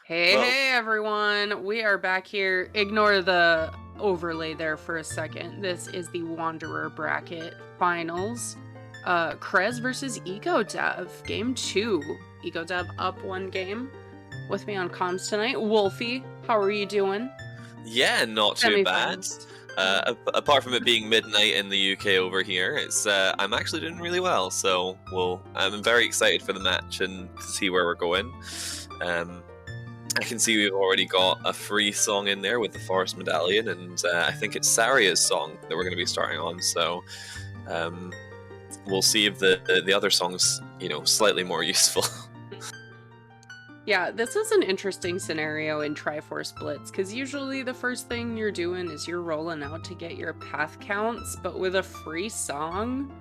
Hey, Well, hey everyone! We are back here. Ignore the overlay there for a second. This is the Wanderer bracket finals. kr3z versus Egodev. Game 2. Egodev up one game. With me on comms tonight, Wolfie. How are you doing? yeah, not too bad. Semifinals. Apart from it being midnight in the UK over here, it's I'm actually doing really well. So, I'm very excited for the match and to see where we're going. Um, I can see we've already got a free song in there with the Forest Medallion, and I think it's Saria's song that we're going to be starting on. So, um, we'll see if the other songs, slightly more useful. Yeah, this is an interesting scenario in Triforce Blitz, because usually the first thing you're doing is you're rolling out to get your path counts, but with a free song,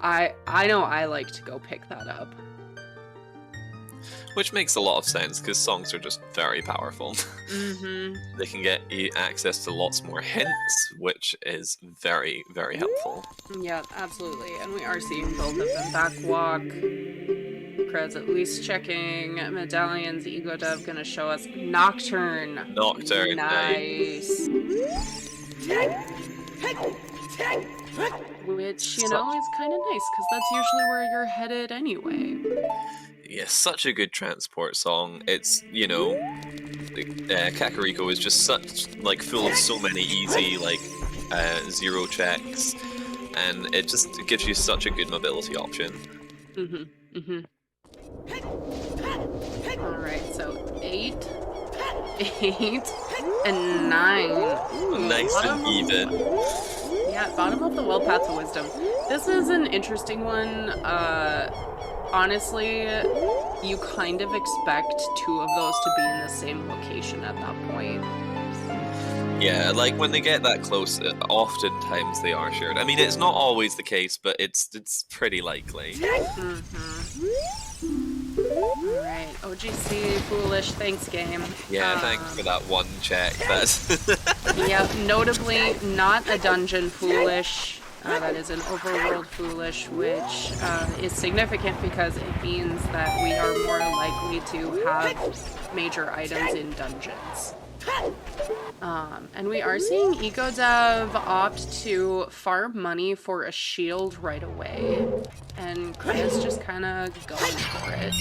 I know I like to go pick that up. Which makes a lot of sense because songs are just very powerful. Mm-hmm. They can get you access to lots more hints, which is very, very helpful. Yeah, absolutely. And we are seeing both of them backwalk. kr3z at least checking. Medallions, Egodev gonna show us Nocturne. Nocturne, Nice. Which, you know, is kind of nice, because that's usually where you're headed anyway. yeah, such a good transport song. It's, Kakariko is just full of so many easy, zero checks, and it just gives you such a good mobility option. Mm-hmm, mm-hmm. Alright, so 8, 8, and 9. Ooh, Nice and even. Yeah, bottom of the well path to wisdom. This is an interesting one. Honestly, you kind of expect two of those to be in the same location at that point. Yeah, like when they get that close, oftentimes they are shared. I mean, it's not always the case, but it's pretty likely. Mm-hmm. Alright, OGC, foolish, thanks game. Yeah, thanks for that one check. That's Yep, notably not a dungeon foolish. That is an overworld foolish, which is significant because it means that we are more likely to have major items in dungeons. And we are seeing Egodev opt to farm money for a shield right away, and kr3z just kind of going for it.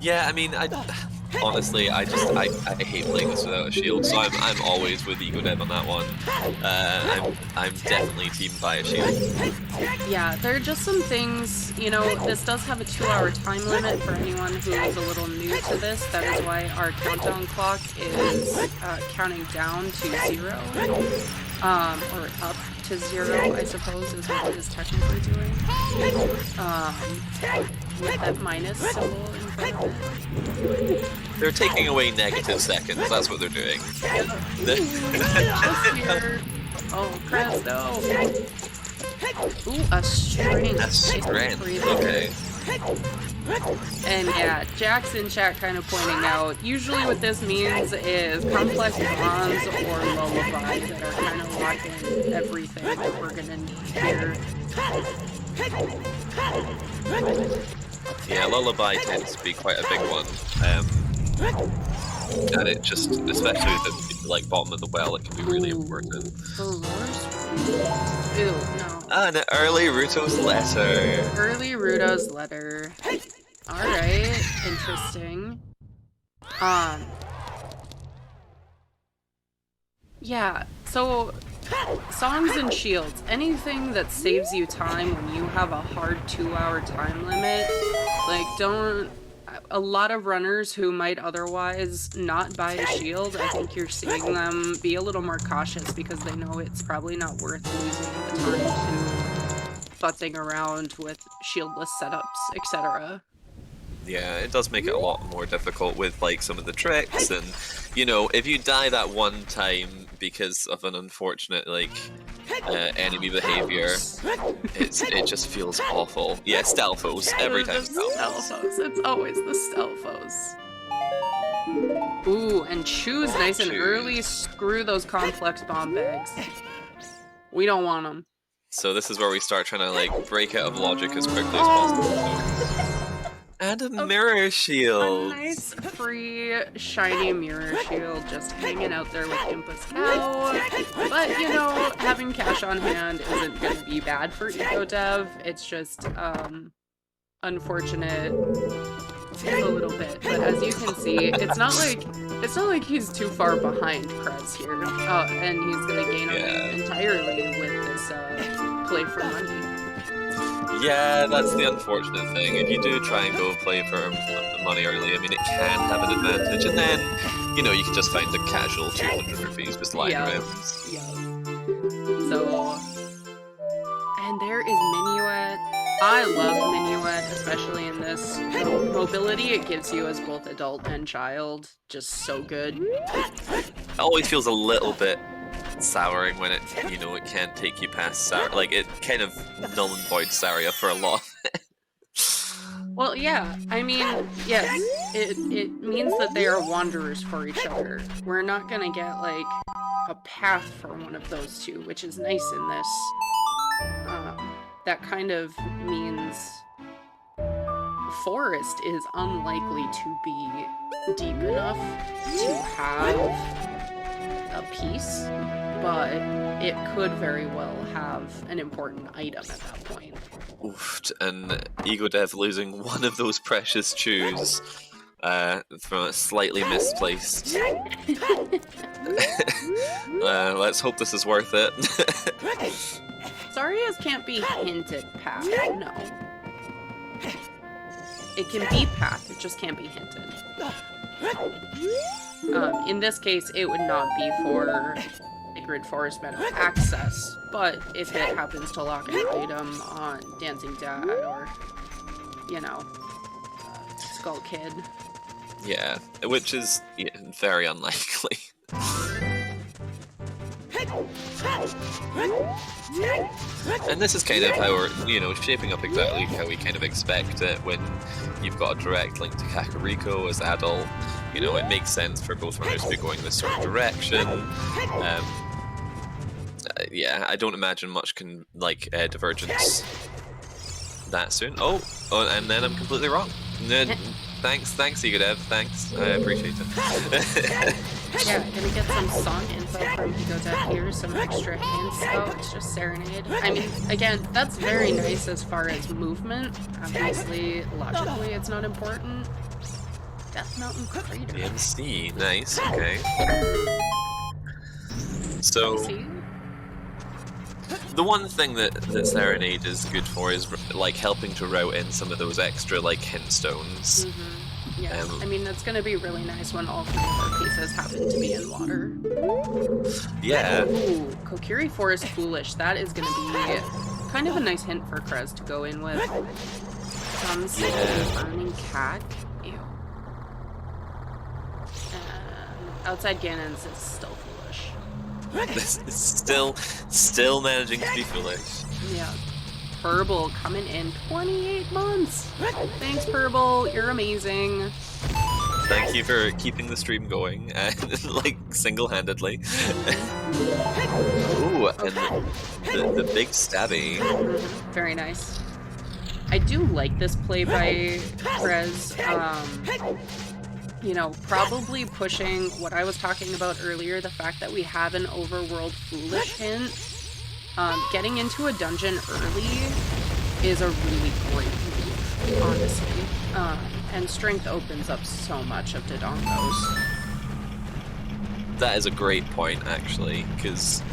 yeah. I mean, honestly, I hate playing this without a shield, so I'm always with Egodev on that one. I'm definitely team buy a shield. Yeah, there are just some things, you know, this does have a 2-hour time limit for anyone who is a little new to this. That is why our countdown clock is counting down to 0. Or up to 0, I suppose, is what it is technically doing. With that minus symbol in front of it. They're taking away negative seconds. That's what they're doing. Oh, kr3z, no! Ooh, a strength. A strength. Okay. And yeah, Jack's in chat kind of pointing out, usually what this means is complex bonds or lullabies that are kind of locking everything that we're gonna need here. Yeah, lullaby tends to be quite a big one. And it just, especially with the bottom of the well, it can be really important. Ew, no. An early Ruto's letter. Early Ruto's letter. Alright, interesting. Yeah, so songs and shields, anything that saves you time when you have a hard 2-hour time limit, a lot of runners who might otherwise not buy a shield, I think you're seeing them be a little more cautious because they know it's probably not worth losing the time to futzing around with shieldless setups, etc. Yeah, it does make it a lot more difficult with some of the tricks, and if you die that one time because of an unfortunate enemy behavior, it just feels awful. Yeah, stealthos every time. Stealthos. It's always the stealthos. Ooh, and choose nice and early. Screw those complex bomb bags. We don't want them. So this is where we start trying to break out of logic as quickly as possible. And a mirror A shield. nice, free, shiny mirror shield just hanging out there with Impus Cow. But, you know, having cash on hand isn't going to be bad for Egodev. It's just, unfortunate a little bit. But as you can see, it's not like he's too far behind kr3z here. And he's going to gain entirely with this, play for money. Yeah, that's the unfortunate thing. If you do try and go play for money early, I mean, it can have an advantage, and then, you know, you can just find a casual 200 rupees just lying around. Yeah. So, and there is Minuet. I love Minuet, especially in this mobility it gives you as both adult and child. Just so good. It always feels a little bit souring when it, you know, it can't take you past Saria. Like, it kind of null and void Saria for a lot. Well, yeah, I mean, yes, it means that they are wanderers for each other. We're not gonna get, like, a path for one of those two, which is nice in this. That kind of means forest is unlikely to be deep enough to have a piece, but it could very well have an important item at that point. Oof, and Egodev losing one of those precious chews from a slightly misplaced. Let's hope this is worth it. Saria's can't be hinted past, no. It can be path, it just can't be hinted. In this case, it would not be for Sacred Forest Meadow access, but if it happens to lock an item on Dancing Dad or, you know, Skull Kid. Yeah, which is very unlikely. And this is kind of how we're, you know, shaping up exactly how we kind of expect it when you've got a direct link to Kakariko as adult. You know, it makes sense for both runners to be going this sort of direction. Yeah, I don't imagine much divergence that soon. Oh, and then I'm completely wrong. Thanks, Egodev. Thanks, I appreciate it. Yeah, gonna get some song info from Egodev here, some extra hints. Oh, it's just Serenade. I mean, again, that's very nice as far as movement. Obviously, logically, it's not important. Death Mountain Crater. DMC, nice, okay. So, the one thing that Serenade is good for is like helping to route in some of those extra like hint stones. Yeah, I mean that's gonna be really nice when all three of our pieces happen to be in water. Yeah. Ooh, Kokiri Forest Foolish. That is gonna be kind of a nice hint for kr3z to go in with. Some Burning Cat. Ew. And outside Ganon's is still foolish. This is still managing to be foolish. Yeah. Purble coming in 28 months. Thanks, Purble. You're amazing. Thank you for keeping the stream going, like single-handedly. Ooh, and the big stabby. Very nice. I do like this play by kr3z. You know, probably pushing what I was talking about earlier, the fact that we have an overworld foolish hint. Getting into a dungeon early is a really great move, honestly. And strength opens up so much of Dodongo's. That is a great point, actually, because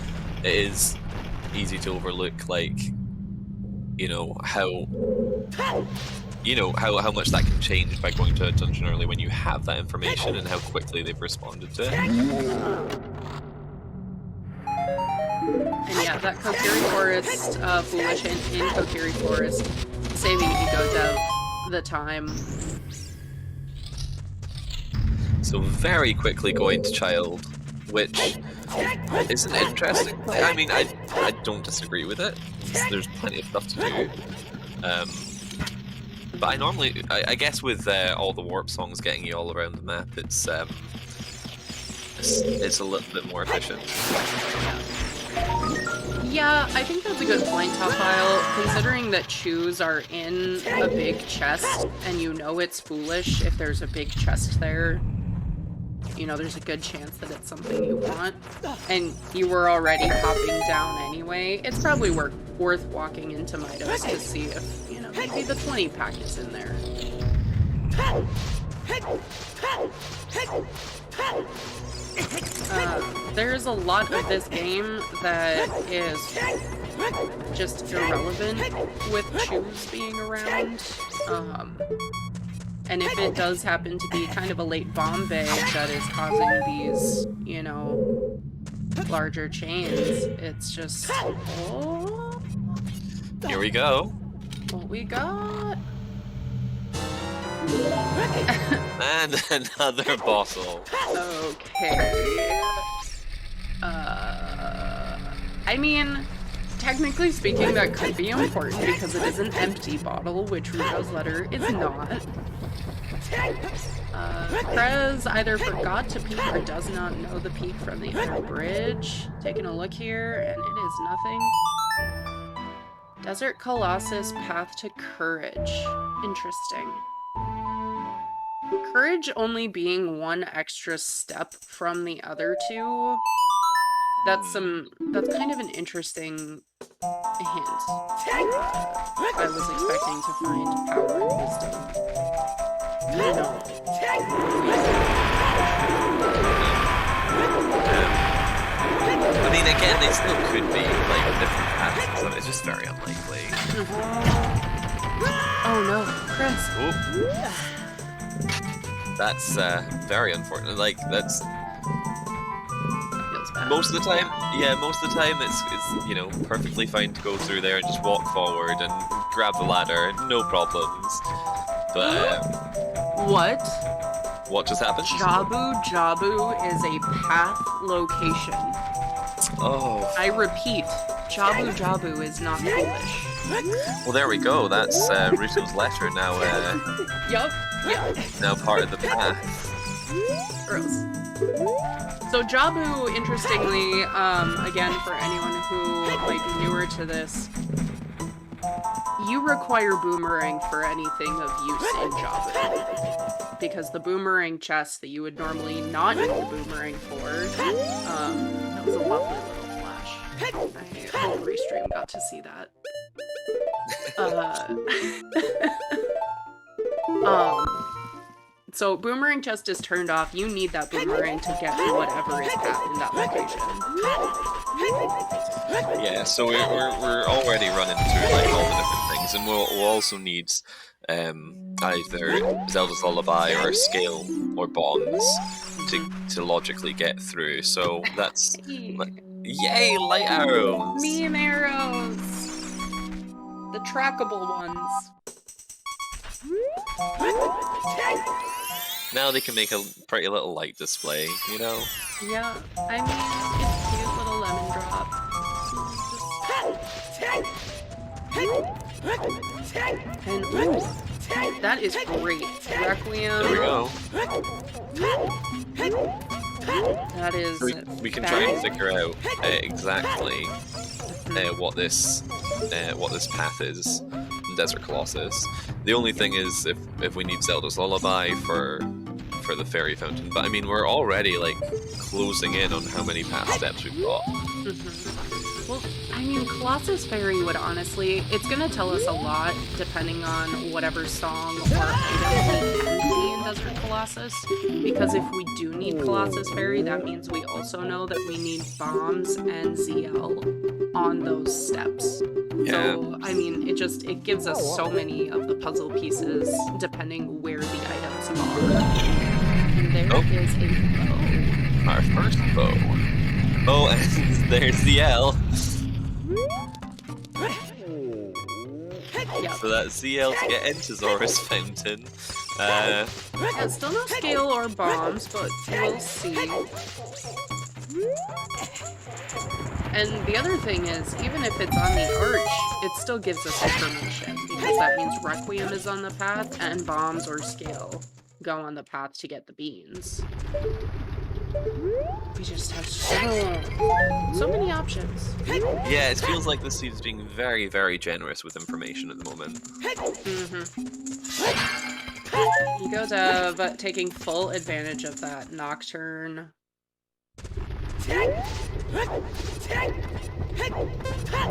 it is easy to overlook, like, how much that can change by going to a dungeon early when you have that information and how quickly they've responded to it. And yeah, that Kokiri Forest foolish hint in Kokiri Forest, saving Egodev the time. So very quickly going to Child, which is an interesting play. I mean, I don't disagree with it. There's plenty of stuff to do. But I guess with all the warp songs getting you all around the map, it's a little bit more efficient. Yeah, I think that's a good point, Topile, considering that chews are in a big chest, and you know it's foolish if there's a big chest there. You know, there's a good chance that it's something you want, and you were already hopping down anyway. It's probably worth walking into Midos to see if, you know, maybe the 20 pack is in there. There's a lot of this game that is just irrelevant with chews being around. And if it does happen to be kind of a late bomb bag that is causing these, you know, larger chains, it's just... Oh, Here we go. what we got? And another bottle. Okay. I mean, technically speaking, that could be important because it is an empty bottle, which Rudo's letter is not. kr3z either forgot to peek or does not know the peak from the other bridge. Taking a look here, and it is nothing. Desert Colossus, path to courage. Interesting. Courage only being one extra step from the other two. That's kind of an interesting hint. I was expecting to find power and wisdom. No. I mean, again, they still could be like different paths, so it's just very unlikely. Oh no, kr3z. Oh. That's very unfortunate. Like, that's Feels bad. most of the time. Yeah, most of the time it's you know, perfectly fine to go through there and just walk forward and grab the ladder, no problems. But what just happened? Jabu is a path location. Oh. I repeat, Jabu is not foolish. Well, there we go. That's Ruto's letter now. Yup. Now part of the path. Gross. So Jabu, interestingly, again, for anyone who might be newer to this, you require boomerang for anything of use in Jabu. Because the boomerang chest that you would normally not need the boomerang for, that was a lovely little flash. I hope Restream got to see that. So boomerang chest is turned off. You need that boomerang to get whatever is path in that location. Yeah, so we're already running through like all the different things, and we'll also need either Zelda's Lullaby or Scale or Bombs to logically get through. So that's yay, light arrows! Meme arrows! The trackable ones. Now they can make a pretty little light display, you know? Yeah, I mean, it's cute little lemon drop. And ooh, that is great. Requiem. There we go. That is. We can try and figure out exactly what this path is in Desert Colossus. The only thing is if we need Zelda's Lullaby for the fairy fountain, but I mean we're already like closing in on how many path steps we've got. Well, I mean, Colossus Fairy would honestly, it's gonna tell us a lot depending on whatever song or item we can see in Desert Colossus. Because if we do need Colossus Fairy, that means we also know that we need bombs and ZL on those steps. Yeah. So, I mean, it gives us so many of the puzzle pieces depending where the items are. And there is a bow. Our first bow. Oh, and there's the L. Yep. So that's ZL to get into Zora's Fountain. Yeah, still no scale or bombs, but we'll see. And the other thing is, even if it's on the arch, it still gives us information, because that means Requiem is on the path, and bombs or scale go on the path to get the beans. We just have so many options. Yeah, it feels like this seed's being very, very generous with information at the moment. Egodev taking full advantage of that Nocturne.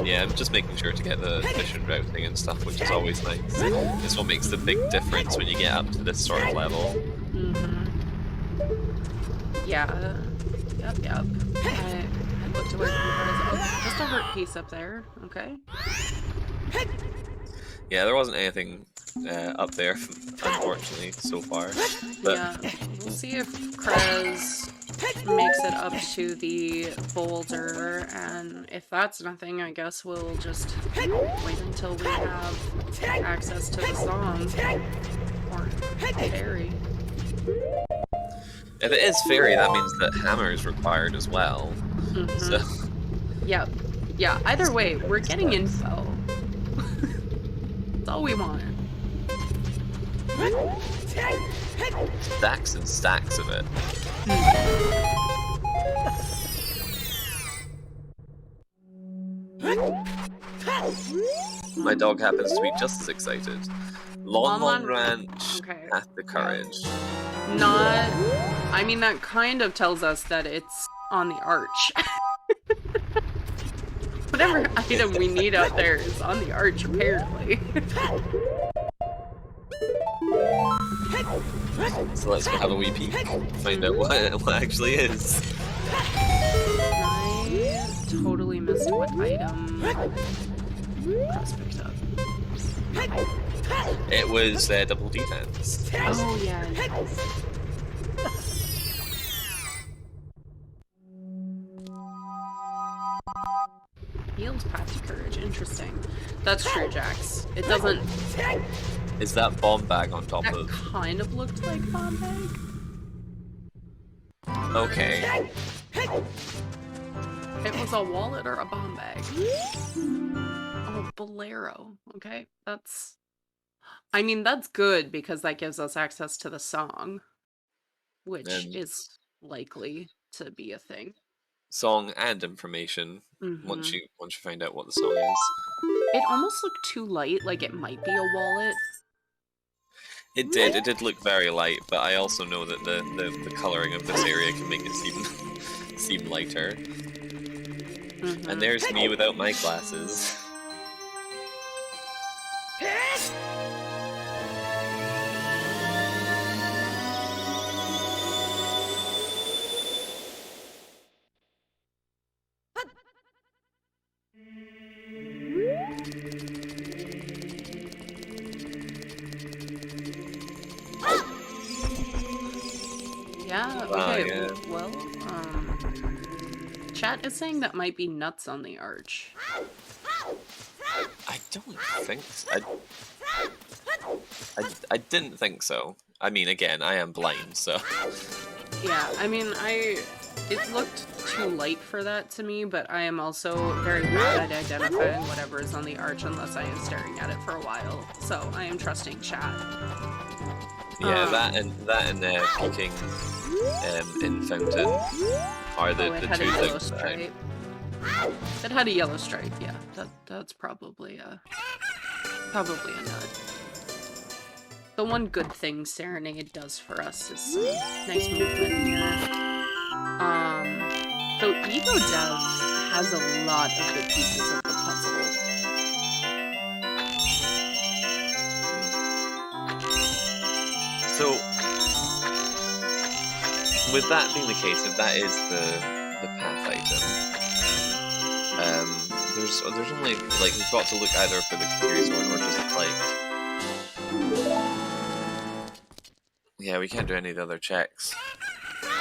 Yeah, I'm just making sure to get the mission routing and stuff, which is always nice. It's what makes the big difference when you get up to this sort of level. Yeah. Yep. I looked to where just a hurt piece up there. Okay. Yeah, there wasn't anything up there, unfortunately, so far. But yeah, we'll see if kr3z makes it up to the boulder, and if that's nothing, I guess we'll just wait until we have access to the song. Or fairy. if it is fairy, that means that hammer is required as well. So. Yeah, either way, we're getting info. That's all we want. Stacks and stacks of it. My dog happens to be just as excited. Long Ranch hath the courage. I mean, that kind of tells us that it's on the arch. Whatever item we need out there is on the arch, apparently. So let's go have a wee peek, find out what it actually is. I totally missed what item kr3z picked up. It was double defense. Oh, yeah. Heals path to courage. Interesting. That's true, Jax. It doesn't... Is that bomb bag on top That of? kind of looked like bomb bag. Okay. It was a wallet or a bomb bag. Oh, bolero. Okay, that's... I mean, that's good because that gives us access to the song, which is likely to be a thing. Song and information once you find out what the song is. It almost looked too light, like it might be a wallet. It did look very light, but I also know that the colouring of this area can make it seem lighter. And there's me without my glasses. Yeah, okay, well, chat is saying that might be nuts on the arch. I don't think so. I didn't think so. I mean, again, I am blind, so... Yeah, I mean, it looked too light for that to me, but I am also very bad at identifying whatever is on the arch unless I am staring at it for a while, so I am trusting chat. Yeah, that and peeking in fountain are the two things that It had a yellow stripe, yeah. That's probably a nut. The one good thing Serenade does for us is some nice movement here. So Egodev has a lot of the pieces of the puzzle. So, with that being the case, if that is the path item, there's only, like, we've got to look either for the curious or just like... Yeah, we can't do any of the other checks.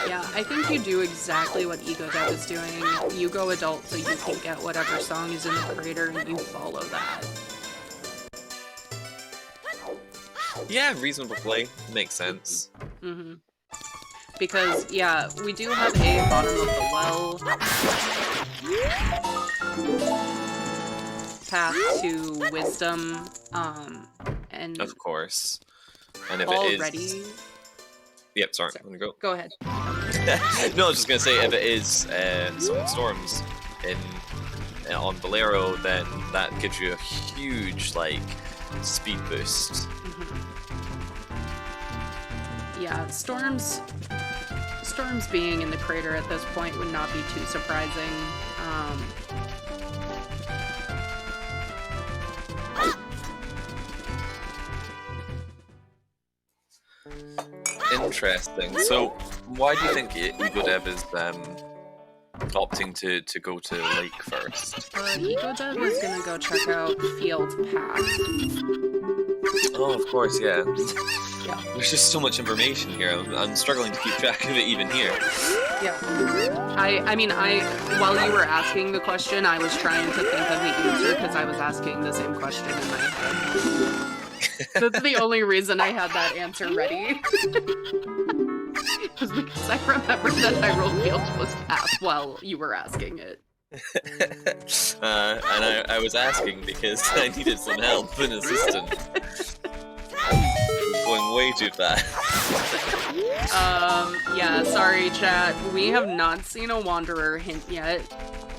Yeah, I think you do exactly what Egodev is doing. You go adult so you can get whatever song is in the crater and you follow that. Yeah, reasonable play. Makes sense. Because, yeah, we do have a bottom of the well path to wisdom, and... Of course. And if already... it is... Yep, sorry, I'm gonna go. Go ahead. No, I was just gonna say, if it is Song Storms on Bolero, then that gives you a huge like speed boost. Yeah, Storms being in the crater at this point would not be too surprising. Interesting. So, why do you think Egodev is opting to go to Lake first? Egodev is gonna go check out Field Path. Oh, of course, yeah. Yeah. There's just so much information here. I'm struggling to keep track of it even here. Yeah. I mean, while you were asking the question, I was trying to think of the answer because I was asking the same question in my head. That's the only reason I had that answer ready. Was because I remembered that Hyrule Field was Path while you were asking it. And I was asking because I needed some help, an assistant. Going way too fast. Yeah, sorry chat. We have not seen a Wanderer hint yet.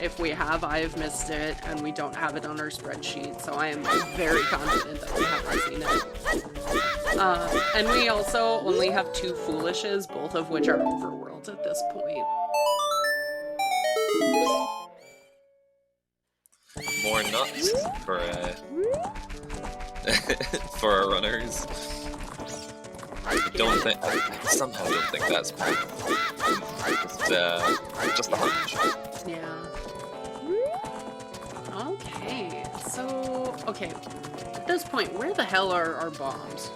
If we have, I have missed it, and we don't have it on our spreadsheet, so I am very confident that we haven't seen it. And we also only have 2 Foolishes, both of which are overworlds at this point. More nuts for for our runners. I somehow don't think that's just a hunch. Yeah. Okay, so... Okay, at this point, where the hell are our bombs?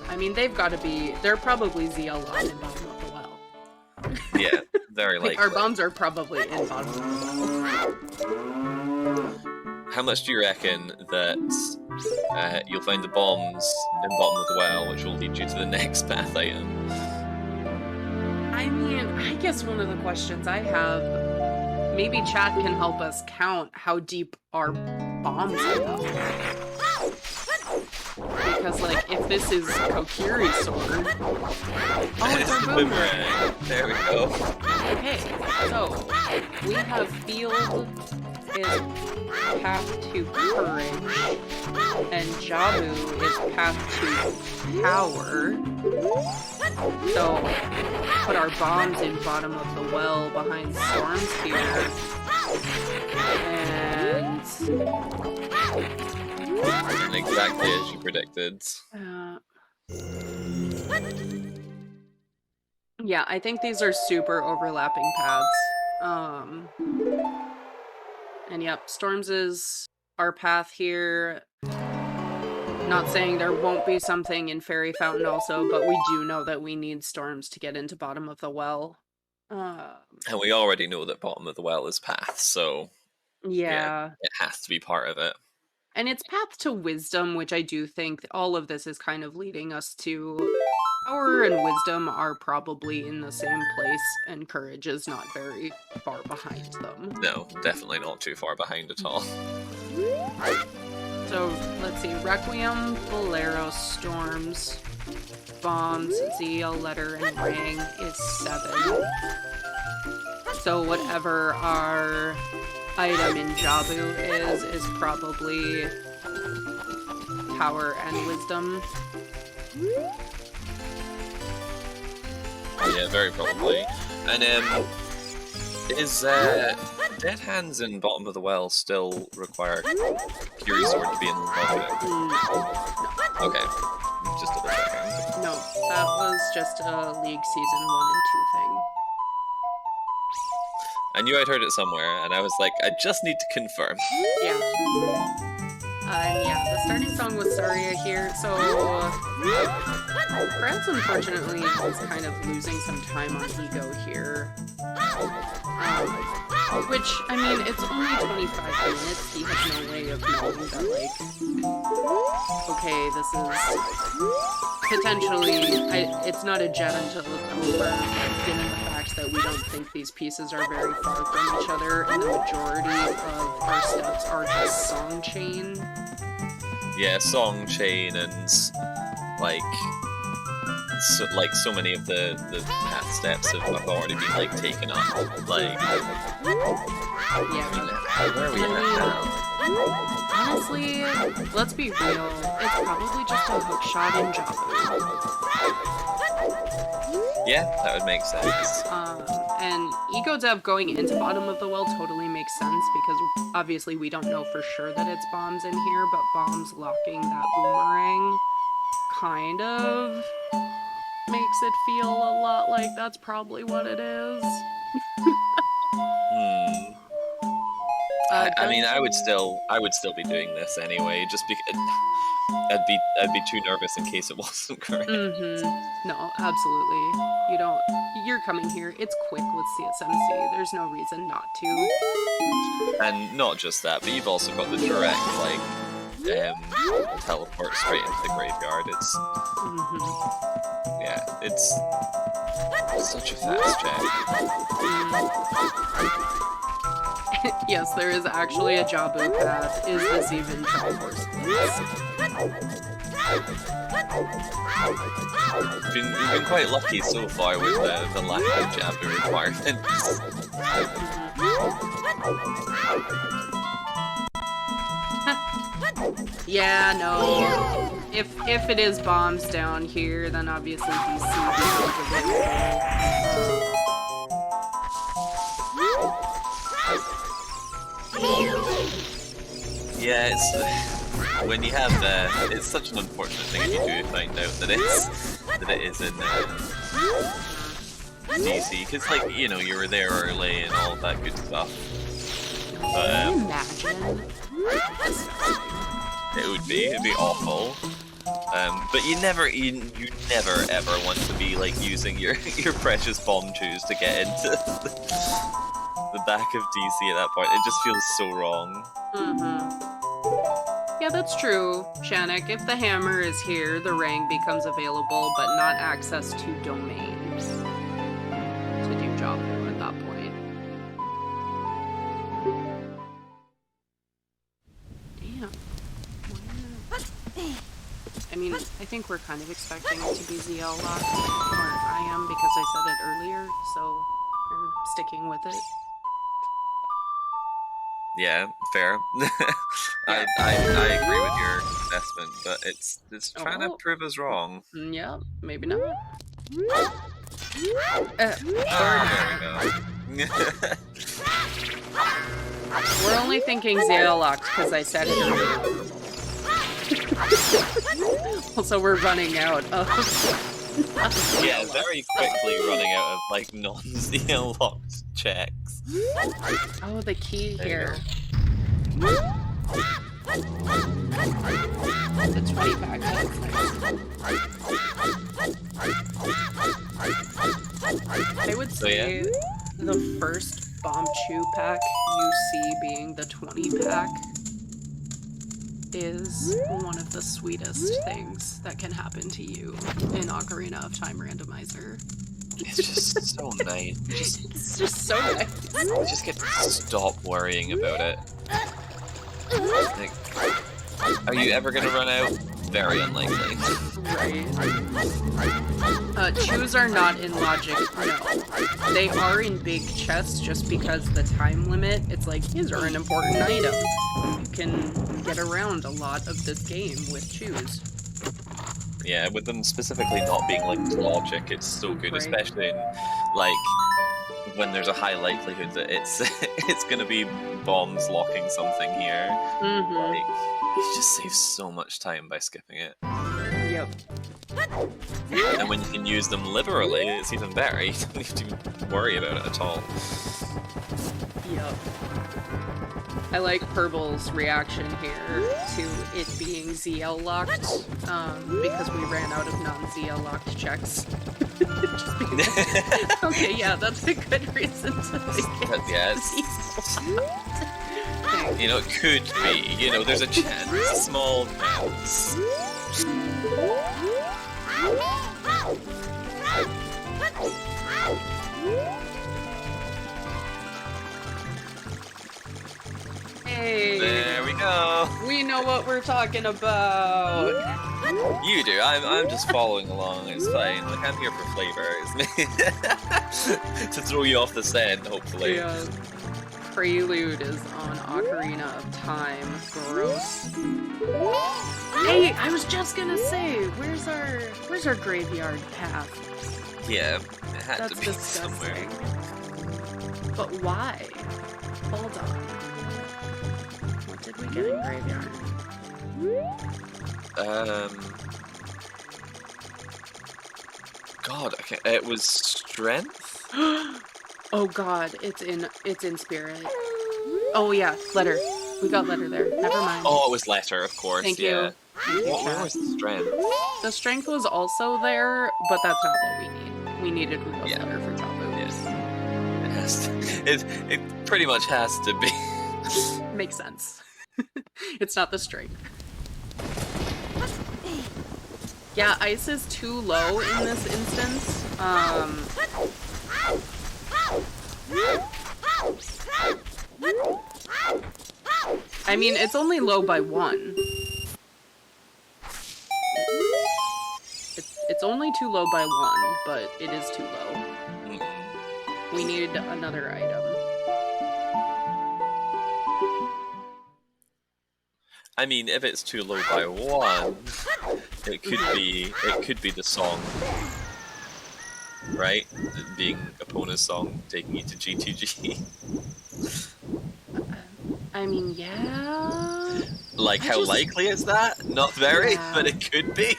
I mean, they've got to be... They're probably ZL line in bottom of the well. Yeah, very likely. Our bombs are probably in bottom of the well. How much do you reckon that you'll find the bombs in bottom of the well, which will lead you to the next path item? I mean, I guess one of the questions I have, maybe chat can help us count how deep our bombs go. Because, like, if this is Kokiri's sword... Oh, it's our boomerang! There we go. Okay, so, we have field is path to courage, and Jabu is path to power. So, put our bombs in bottom of the well behind Storms here. And... Exactly as you predicted. Yeah, I think these are super overlapping paths. And yep, Storms is our path here. Not saying there won't be something in Fairy Fountain also, but we do know that we need Storms to get into bottom of the well. And we already know that bottom of the well is path, so yeah, it has to be part of it. And it's path to wisdom, which I do think all of this is kind of leading us to. Power and wisdom are probably in the same place, and courage is not very far behind them. No, definitely not too far behind at all. So, let's see. Requiem, Bolero, Storms, Bombs, ZL, Letter, and Ring is 7. So whatever our item in Jabu is probably power and wisdom. Yeah, very probably. And is Dead Hands in bottom of the well still require Kiri Sword to be in the Okay, just double checking. No, that was just a League Season 1 and 2 thing. I knew I'd heard it somewhere, and I was like, I just need to confirm. Yeah. Yeah, the starting song was Saria here, so... kr3z, unfortunately, is kind of losing some time on Ego here. Which, I mean, it's only 25 minutes, he has no way of knowing that, like... Okay, this is... potentially... it's not a jet until it's over, given the fact that we don't think these pieces are very far from each other, and the majority of our steps are just song chain. Yeah, song chain and, like, so many of the path steps have already been like taken up. Like, Yeah. where are we at now? Honestly, let's be real. It's probably just a hookshot in Jabu. Yeah, that would make sense. And Egodev going into bottom of the well totally makes sense because obviously we don't know for sure that it's bombs in here, but bombs locking that boomerang kind of makes it feel a lot like that's probably what it is. I mean, I would still be doing this anyway, just because I'd be too nervous in case it wasn't correct. No, absolutely. You're coming here. It's quick with CSMC. There's no reason not to. And not just that, but you've also got the direct, like, teleport straight into the graveyard. It's yeah, it's such a fast check. Yes, there is actually a Jabu path. Is this even Triforce? You've been quite lucky so far with the lack of Jabu requirements. Yeah, no. If it is bombs down here, then obviously DC becomes available. Yeah, it's when you have it's such an unfortunate thing if you do find out that it is in DC, because like, you know, you were there early and all that good stuff. But imagine. it'd be awful. But you never ever want to be like using your precious bomb chews to get into the back of DC at that point. It just feels so wrong. Yeah, that's true, Shannick. If the hammer is here, the rang becomes available, but not access to domains to do Jabu at that point. Damn. I mean, I think we're kind of expecting it to be ZL locked, or I am because I said it earlier, so I'm sticking with it. Yeah, fair. I agree with your assessment, but it's trying to prove us wrong. Yeah, maybe not. There we go. We're only thinking ZL locked because I said it earlier. Also, we're running out of... Yeah, very quickly running out of, like, non-ZL locked checks. Oh, the key here. The 20 pack. I would say the first bomb chew pack you see being the 20 pack is one of the sweetest things that can happen to you in Ocarina of Time Randomizer. It's just so nice. It's just so nice. I just get to stop worrying about it. Like, are you ever gonna run out? Very unlikely. Right. Chews are not in logic, no. They are in big chests just because the time limit, it's like, these are an important item. You can get around a lot of this game with chews. Yeah, with them specifically not being linked to logic, it's so good, right. Especially in, like, when there's a high likelihood that it's gonna be bombs locking something here. Like, it just saves so much time by skipping it. Yep. And when you can use them liberally, it's even better. You don't need to worry about it at all. Yep. I like Purble's reaction here to it being ZL locked, because we ran out of non-ZL locked checks. Just because... Okay, yeah, that's a good reason to think it's ZL locked. You know, it could be. You know, there's a chance. A small mouse. Hey, there we go. We know what we're talking about. You do. I'm just following along. It's fine. Like I'm here for flavor. It's me to throw you off the scent, hopefully. Yeah. Prelude is on Ocarina of Time. Gross. Hey, I was just gonna say, where's our graveyard path? Yeah, it had That's to be disgusting. somewhere. But why? Hold on. What did we get in graveyard? God, okay. It was strength. Oh God, it's in spirit. Oh yeah, letter. We got letter there. Never mind. Oh, it was letter, of course. Thank yeah. you. Thank you, Where chat. was the strength? The strength was also there, but that's not what we need. We needed Ugo's letter for Jabu. Yes. It has to, it pretty much has to be. Makes sense. It's not the strength. Yeah, ice is too low in this instance. I mean, it's only low by 1. It's only too low by 1, but it is too low. We need another item. I mean, if it's too low by 1, it could be the song, right? Being Epona's song, taking you to GTG. I mean, yeah. Like, how likely is that? Not very, Yeah. but it could be.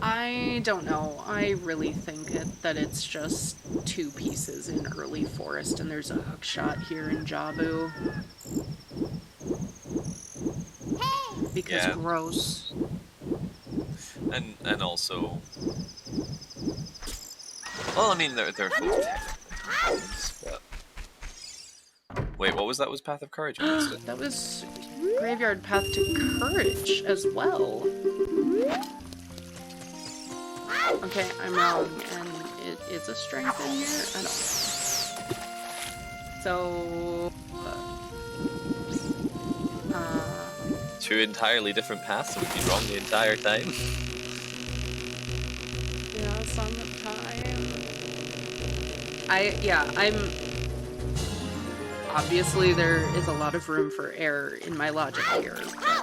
I don't know. I really think that it's just 2 pieces in early forest, and there's a hook shot here in Jabu. Because gross. And also, well, I mean, they're both technical, but wait, what was that? Was Path of Courage? I missed it. That was Graveyard Path to Courage as well. Okay, I'm wrong, and it is a strength in here? I don't know. So... 2 entirely different paths, and we'd be wrong the entire time. Yeah, Song of Time. I'm... Obviously, there is a lot of room for error in my logic here.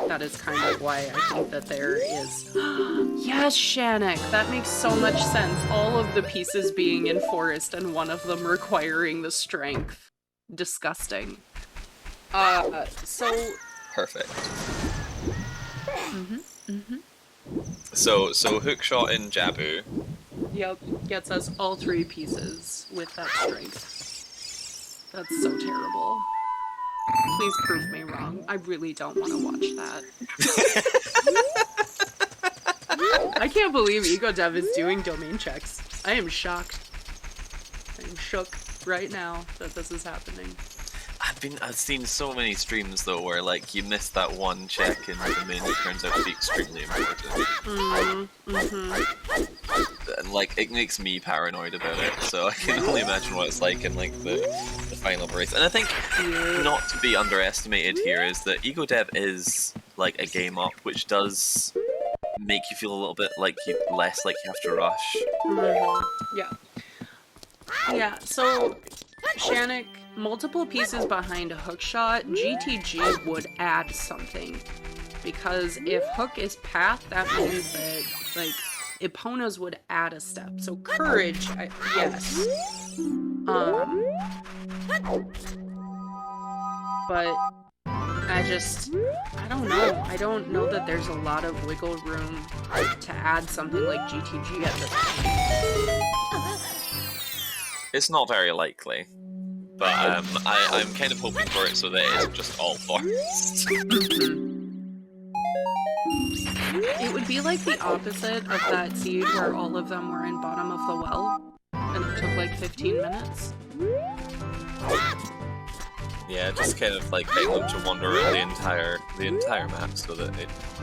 That is kind of why I think that there is... Yes, Shannick! That makes so much sense. All of the pieces being in forest and one of them requiring the strength. Disgusting. So... Perfect. So hookshot in Jabu. Yep, gets us all 3 pieces with that strength. That's so terrible. Please prove me wrong. I really don't want to watch that. I can't believe Egodev is doing domain checks. I am shocked. I am shook right now that this is happening. I've seen so many streams though where like you miss that one check and the domain turns out to be extremely important. And like it makes me paranoid about it, so I can only imagine what it's like in like the final race. And I think not to be underestimated here is that Egodev is like a game up, which does make you feel a little bit like less like you have to rush. Yeah, so Shannick, multiple pieces behind a hookshot, GTG would add something. Because if hook is path, that means that, like, Epona's would add a step. So courage, yes. But I don't know. I don't know that there's a lot of wiggle room to add something like GTG at this point. It's not very likely, but I'm kind of hoping for it so that it isn't just all forest. It would be like the opposite of that seed where all of them were in bottom of the well, and it took like 15 minutes. Yeah, just kind of like getting them to wander around the entire map so that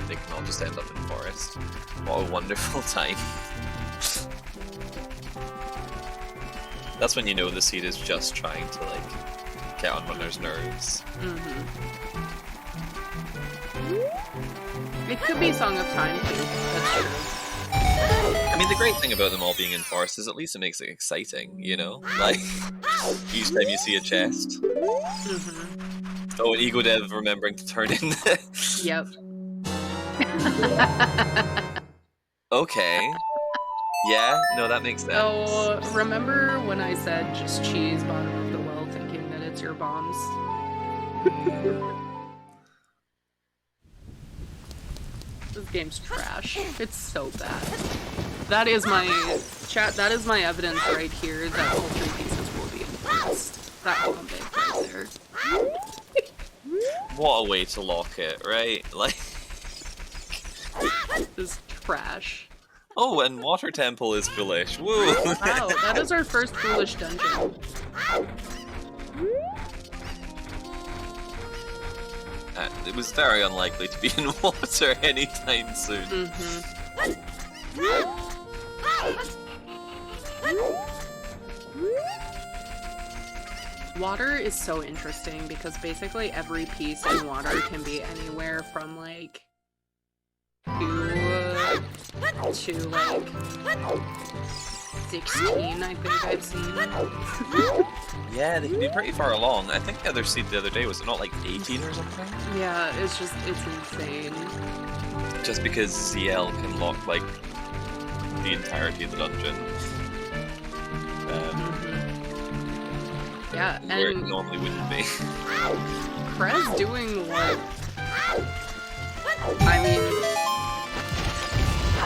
they can all just end up in forest. What a wonderful time. That's when you know the seed is just trying to like get on runners' nerves. It could be Song of Time too. That's true. I mean, the great thing about them all being in forest is at least it makes it exciting, you know? Like, each time you see a chest. Mm-hmm. Oh, and Egodev remembering to turn in the... Yep. Okay. Yeah, no, that makes sense. Oh, remember when I said just cheese bottom of the well thinking that it's your bombs? This game's trash. It's so bad. That is my chat. That is my evidence right here that all 3 pieces will be enforced. That bomb bait right there. What a way to lock it, right? Like, This is trash. oh, and Water Temple is foolish. Woo! Wow, that is our first foolish dungeon. It was very unlikely to be in water anytime soon. Mm-hmm. Water is so interesting because basically every piece in water can be anywhere from like 2 to like 16, I think I've seen. Yeah, they can be pretty far along. I think the other seed the other day, was it not like 18 or something? Yeah, it's insane. Just because ZL can lock like the entirety of the dungeon. Yeah, where it and normally wouldn't be. kr3z doing what? I mean,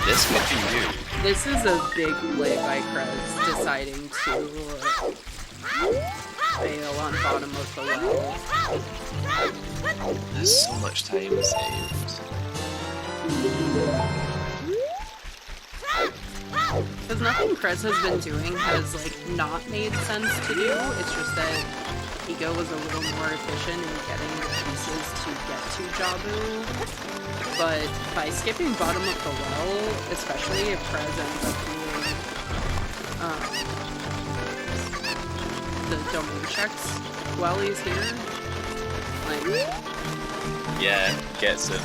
This could be you. this is a big play by kr3z deciding to fail on bottom of the well. There's so much time saved. Because nothing kr3z has been doing has, like, not made sense to do. It's just that Ego was a little more efficient in getting the pieces to get to Jabu. But by skipping bottom of the well, especially if kr3z ends up doing the domain checks while he's here, like... Yeah, gets him.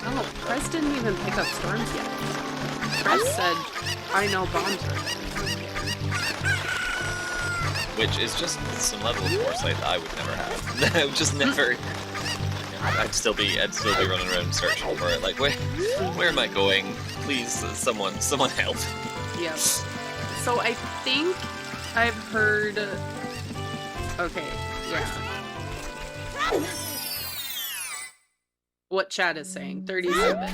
Oh, kr3z didn't even pick up storms yet. kr3z said, I know bombs are there. Which is just some level of foresight that I would never have. I would just never... I'd still be running around searching for it. Like, where am I going? Please, someone help. Yep. So I think I've heard... Okay, yeah. What chat is saying, 37.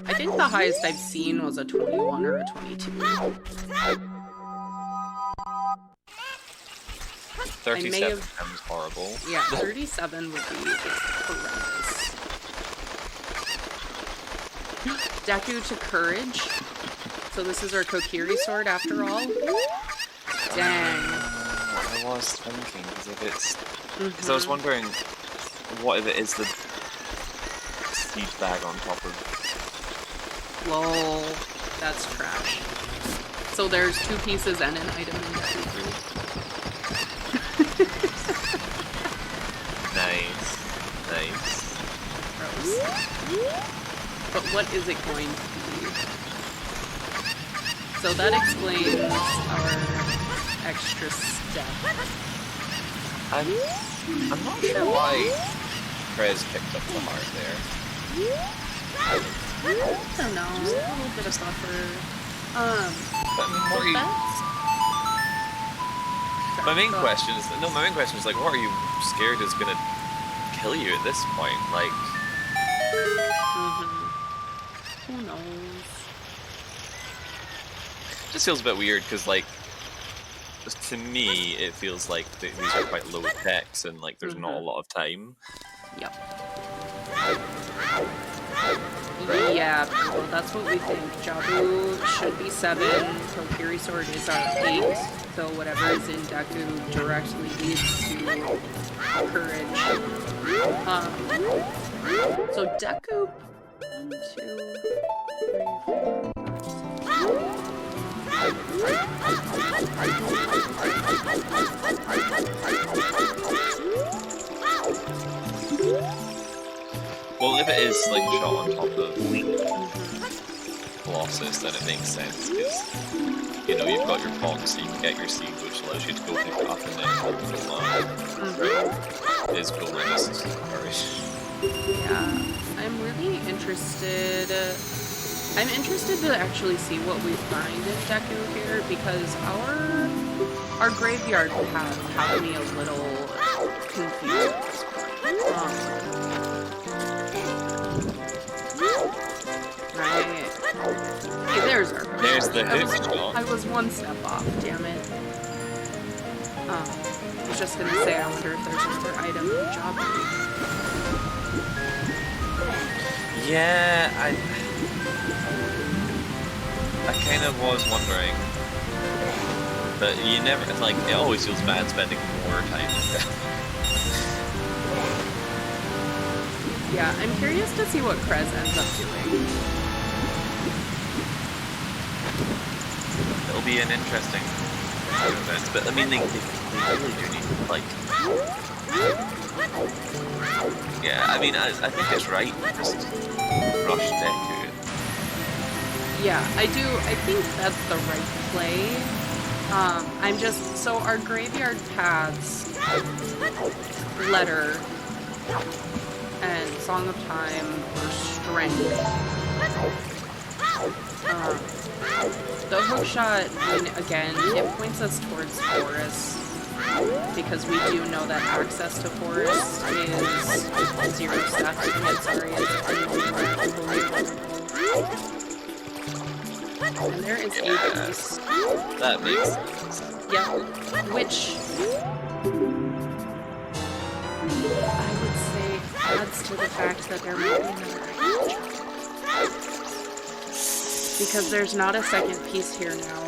I think the highest I've seen was a 21 or a 22. 37 sounds horrible. Yeah, 37 would be just horrendous. Deku to courage. So this is our Kokiri sword after all. Dang. I was thinking, because if it's... Because I was wondering, what if it is the seed bag on top of... Lol. That's trash. So there's 2 pieces and an item in Deku fruit. Nice. Nice. Gross. But what is it going to be? So that explains our extra step. I'm not sure why kr3z picked up the heart there. I don't know. A little bit of buffer. But what are you... My main question is like, what are you scared is gonna kill you at this point? Like, Who knows? it just feels a bit weird because, like, to me, it feels like these are quite low techs and like there's not a lot of time. Yep. Yeah, well, that's what we think. Jabu should be 7. Kokiri sword is our 8. So whatever is in Deku directly leads to courage. So Deku 1, 2, 3, 4. Well, if it it is slingshot on top of Colossus, then it makes sense because you know you've got your pawn, so you can get your seed, which allows you to go pick it up and then is cool minus courage. Yeah, I'm really interested. I'm interested to actually see what we find in Deku here because our graveyard path had me a little confused at this point. Right. Hey, there's our first. There's the hook shot. I was one step off, damn it. I was just gonna say, I wonder if there's another item in the job. Yeah, I kind of was wondering, but you never, like, it always feels bad spending more time with that. Yeah, I'm curious to see what kr3z ends up doing. It'll be an interesting event, but I mean, they really do need, like, yeah, I mean, I think it's right, just rush Deku. Yeah, I do. I think that's the right play. I'm just, so our graveyard paths, Letter, and Song of Time, or Strength. The hookshot, I mean, again, it points us towards Forest, because we do know that access to Forest is 0 steps. Sorry, and there is a piece. That makes sense. Yeah, which I would say adds to the fact that there might be another item. Because there's not a second piece here now.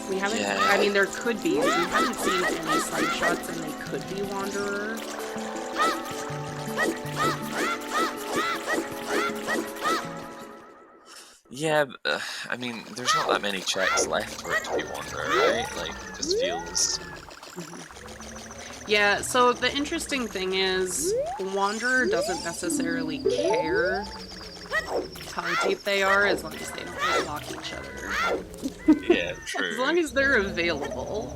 We haven't, Yeah. I mean, there could be. We haven't seen any slingshots and they could be Wanderer. Yeah, I mean, there's not that many checks left for it to be Wanderer, right? Like, it just feels... Yeah, so the interesting thing is, Wanderer doesn't necessarily care how deep they are as long as they don't like, lock each other. Yeah, true. As long as they're available.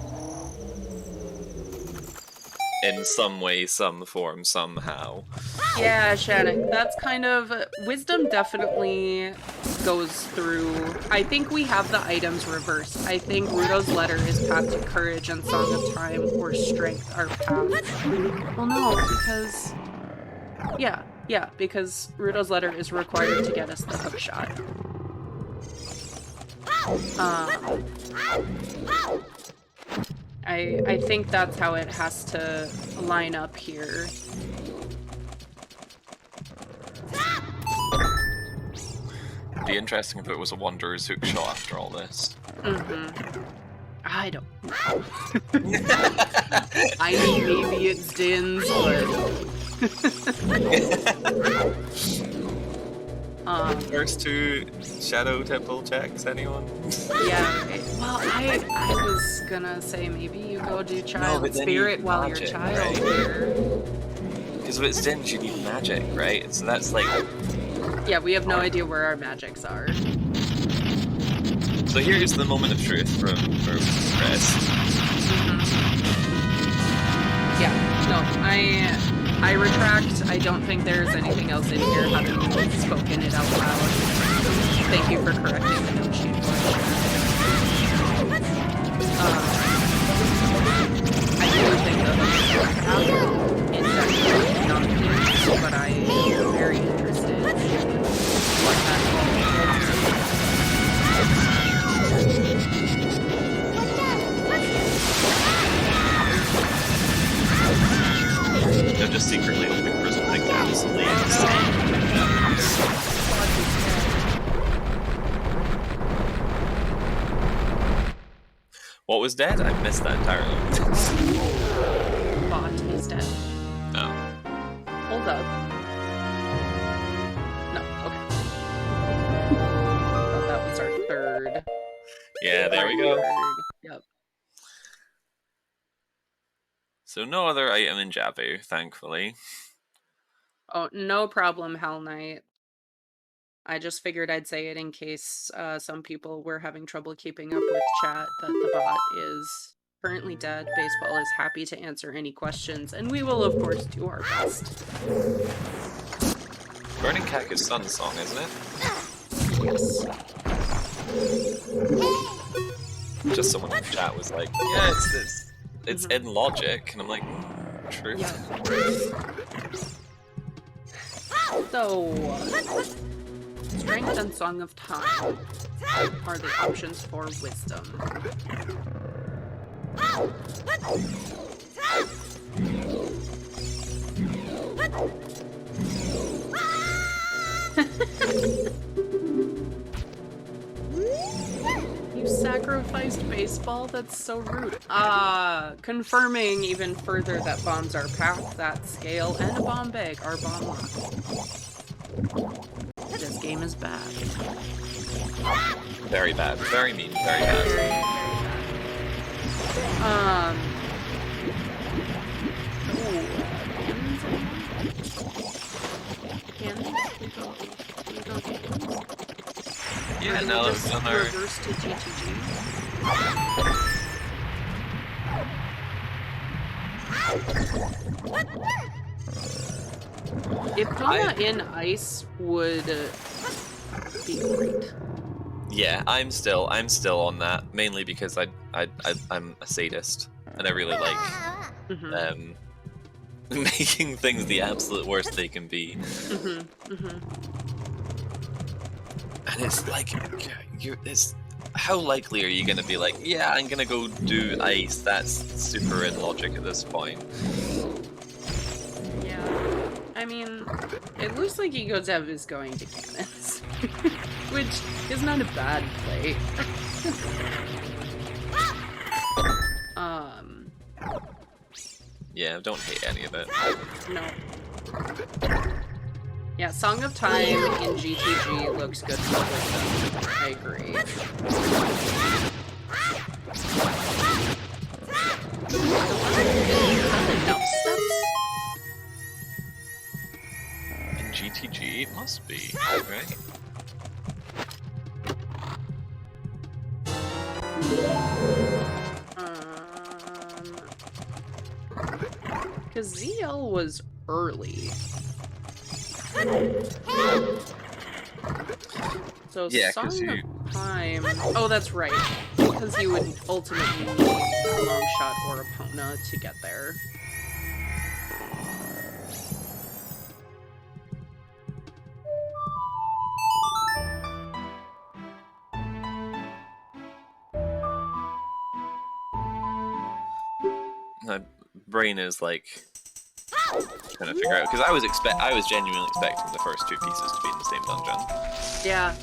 In some way, some form, somehow. Yeah, Shannon, that's kind of... Wisdom definitely goes through... I think we have the items reversed. I think Ruto's Letter is path to Courage and Song of Time or Strength are path. Well, no, because... Yeah, because Ruto's Letter is required to get us the hookshot. I think that's how it has to line up here. It'd be interesting if it was a Wanderer's hookshot after all this. I don't know. I mean, maybe it's Din's, but... First two Shadow Temple checks, anyone? Yeah, well, I was gonna say maybe you go do Child Spirit while magic, you're child right? here. Because with Dins you need magic, right? So that's like... Yeah, we have no idea where our magics are. So here's the moment of truth from Chris. Yeah, no, I retract. I don't think there's anything else in here, having spoken it out loud. Thank you for correcting the note sheet. I do think that it's definitely not clear, but I am very interested in what that They're just secretly hoping for something absolutely insane. What was dead? I missed that entirely. bot is dead. Oh. Hold up. No, okay. Oh, that was our third. Yeah, there we go. Yep. So no other item in Jabu, thankfully. Oh, no problem, Hell Knight. I just figured I'd say it in case some people were having trouble keeping up with chat that the bot is currently dead. Baseball is happy to answer any questions, and we will, of course, do our best. Burning Cactus Sun song, isn't it? Yes. Just someone in the chat was like, yeah, it's in Logic, and I'm like, true. Yeah. So, Strength and Song of Time are the options for Wisdom. You sacrificed baseball? That's so rude. Confirming even further that bombs are packed, that scale, and a bomb bag are bomb locked. This game is bad. Very bad. Very mean. Very bad. Yeah, no, just reverse to GTG. Ipona in ice would be great. Yeah, I'm still on that, mainly because I'm a sadist and I really like making things the absolute worst they can be. And it's like, how likely are you going to be like, yeah, I'm going to go do ice? That's super in Logic at this point. Yeah, I mean, it looks like Egodev is going to cannons, which is not a bad play. Yeah, don't hate any of it. No. Yeah, Song of Time in GTG looks good for Wisdom. I agree. Enough steps? In GTG, it must be, right? Because ZL was early. So yeah, Song you... of Time... Oh, that's right. Because you would ultimately need a long shot or a Pona to get there. My brain is like trying to figure out, because I was genuinely expecting the first two pieces to be in the same dungeon. Yeah,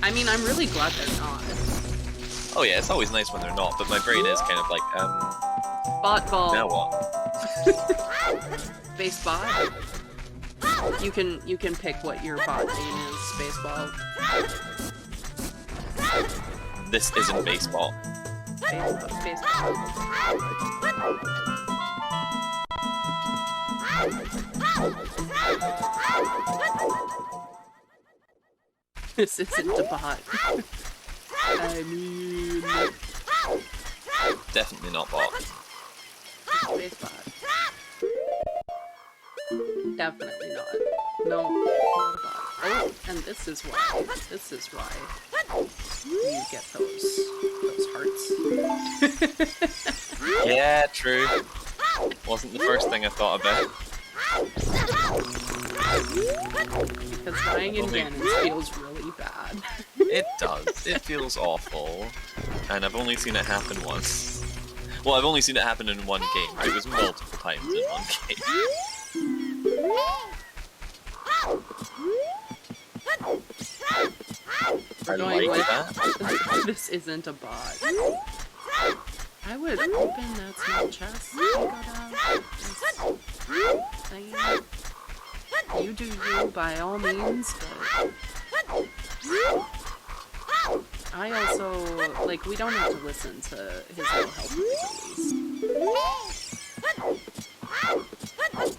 I mean, I'm really glad they're not. Oh yeah, it's always nice when they're not, but my brain is kind of like, Bot ball. now what? Space bot. You can pick what your bot name is. Space ball. This isn't baseball. Space ball. This isn't a bot. I mean... Definitely not bot. Space bot. Definitely not. No, not a bot. Oh, and this is why. This is why you get those hearts. Yeah, true. Wasn't the first thing I thought about. Because dying in cannons feels really bad. It does. It feels awful. And I've only seen it happen once. Well, I've only seen it happen in one game. It was multiple times in one game. We're going with that. This isn't a bot. I would open that small chest. You do you by all means, but I also, like, we don't have to listen to his little help noise at least.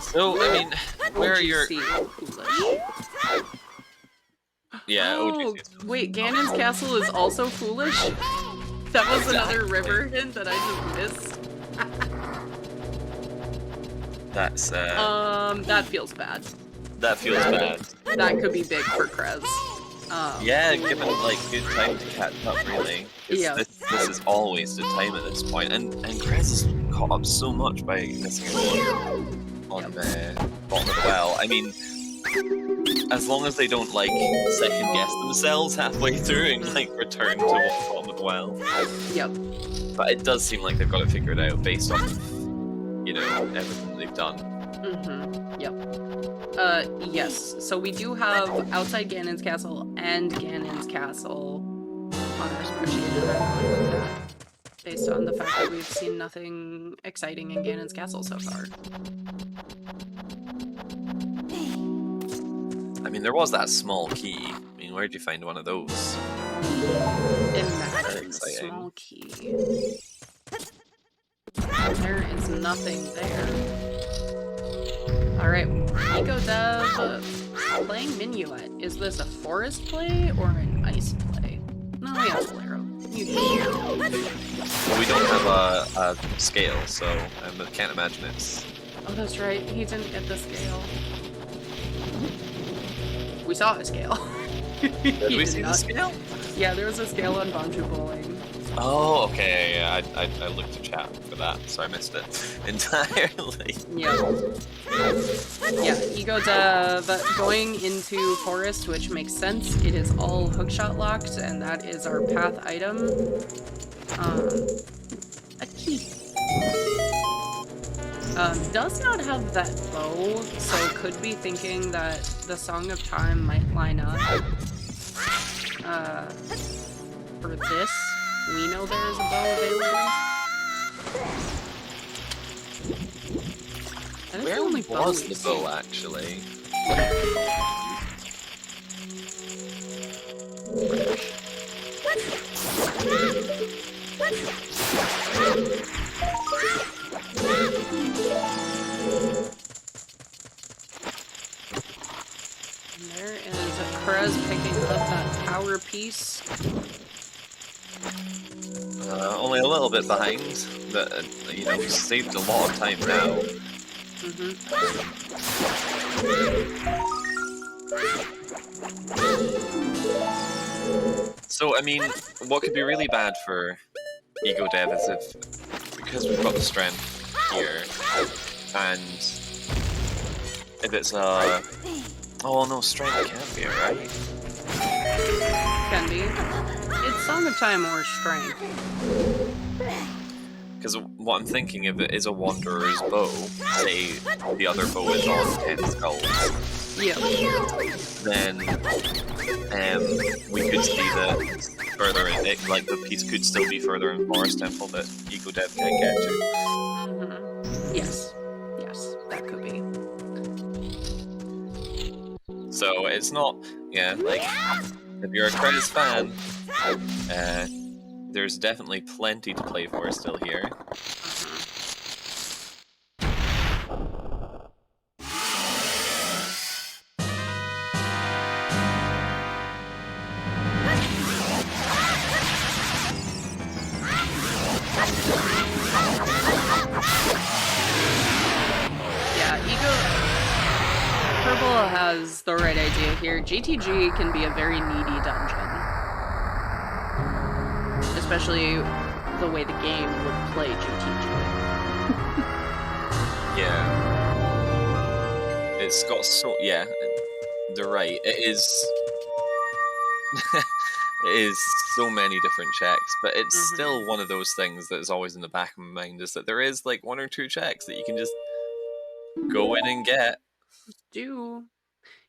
So, I mean, Where are your... OGC foolish. Yeah, Oh, OGC. wait, Ganon's castle is also foolish? That was another river hint that I just missed. That's, that feels bad. that feels bad. That could be big for kr3z. Yeah, given, like, good time to catch up, really. Yeah. This is all wasted time at this point, and kr3z is caught up so much by missing on the bottom of the well. I mean, as long as they don't, like, second-guess themselves halfway through and, like, return to what's bottom of the well. Yep. But it does seem like they've got it figured out based on, you know, everything they've done. Mm-hmm. Yep. Yes. So we do have outside Ganon's castle and Ganon's castle on our spreadsheet, and I'm fine with that, based on the fact that we've seen nothing exciting in Ganon's castle so far. I mean, there was that small key. I mean, where'd you find one of those? Imagine a small key. There is nothing there. Alright, Egodev playing Minuet. Is this a forest play or an ice play? No, we have Bolero. Well, we don't have a scale, so I can't imagine it's... Oh, that's right. He didn't get the scale. We saw a scale. Did we see the scale? Yeah, there was a scale on Bonju Bowling. Oh, okay, yeah, I looked to chat for that, so I missed it entirely. Yeah. Yeah, Egodev going into forest, which makes sense. It is all hookshot locked, and that is our path item. A key. Does not have that bow, so could be thinking that the Song of Time might line up. For this, we know there is a bow available. That is Where the only bow was we've the seen. bow, actually? And there is kr3z picking up that power piece. Only a little bit behind, but, you know, we've saved a lot of time now. So, I mean, what could be really bad for Egodev is if, because we've got the strength here, and if it's a... Oh no, strength can't be, right? Can be. It's Song of Time or Strength. Because what I'm thinking of it is a Wanderer's bow. Say the other bow is on 10 skulls. Yeah. Then we could see that further in it, like the piece could still be further in Forest Temple that Egodev can't get to. Yes. Yes, that could be. So it's not, yeah, like, if you're a kr3z fan, there's definitely plenty to play for still here. Purple has the right idea here. GTG can be a very needy dungeon. Especially the way the game would play GTG. Yeah. It's got so... yeah, they're right. It is... it is so many different checks, but it's still one of those things that is always in the back of my mind, is that there is like 1 or 2 checks that you can just go in and get.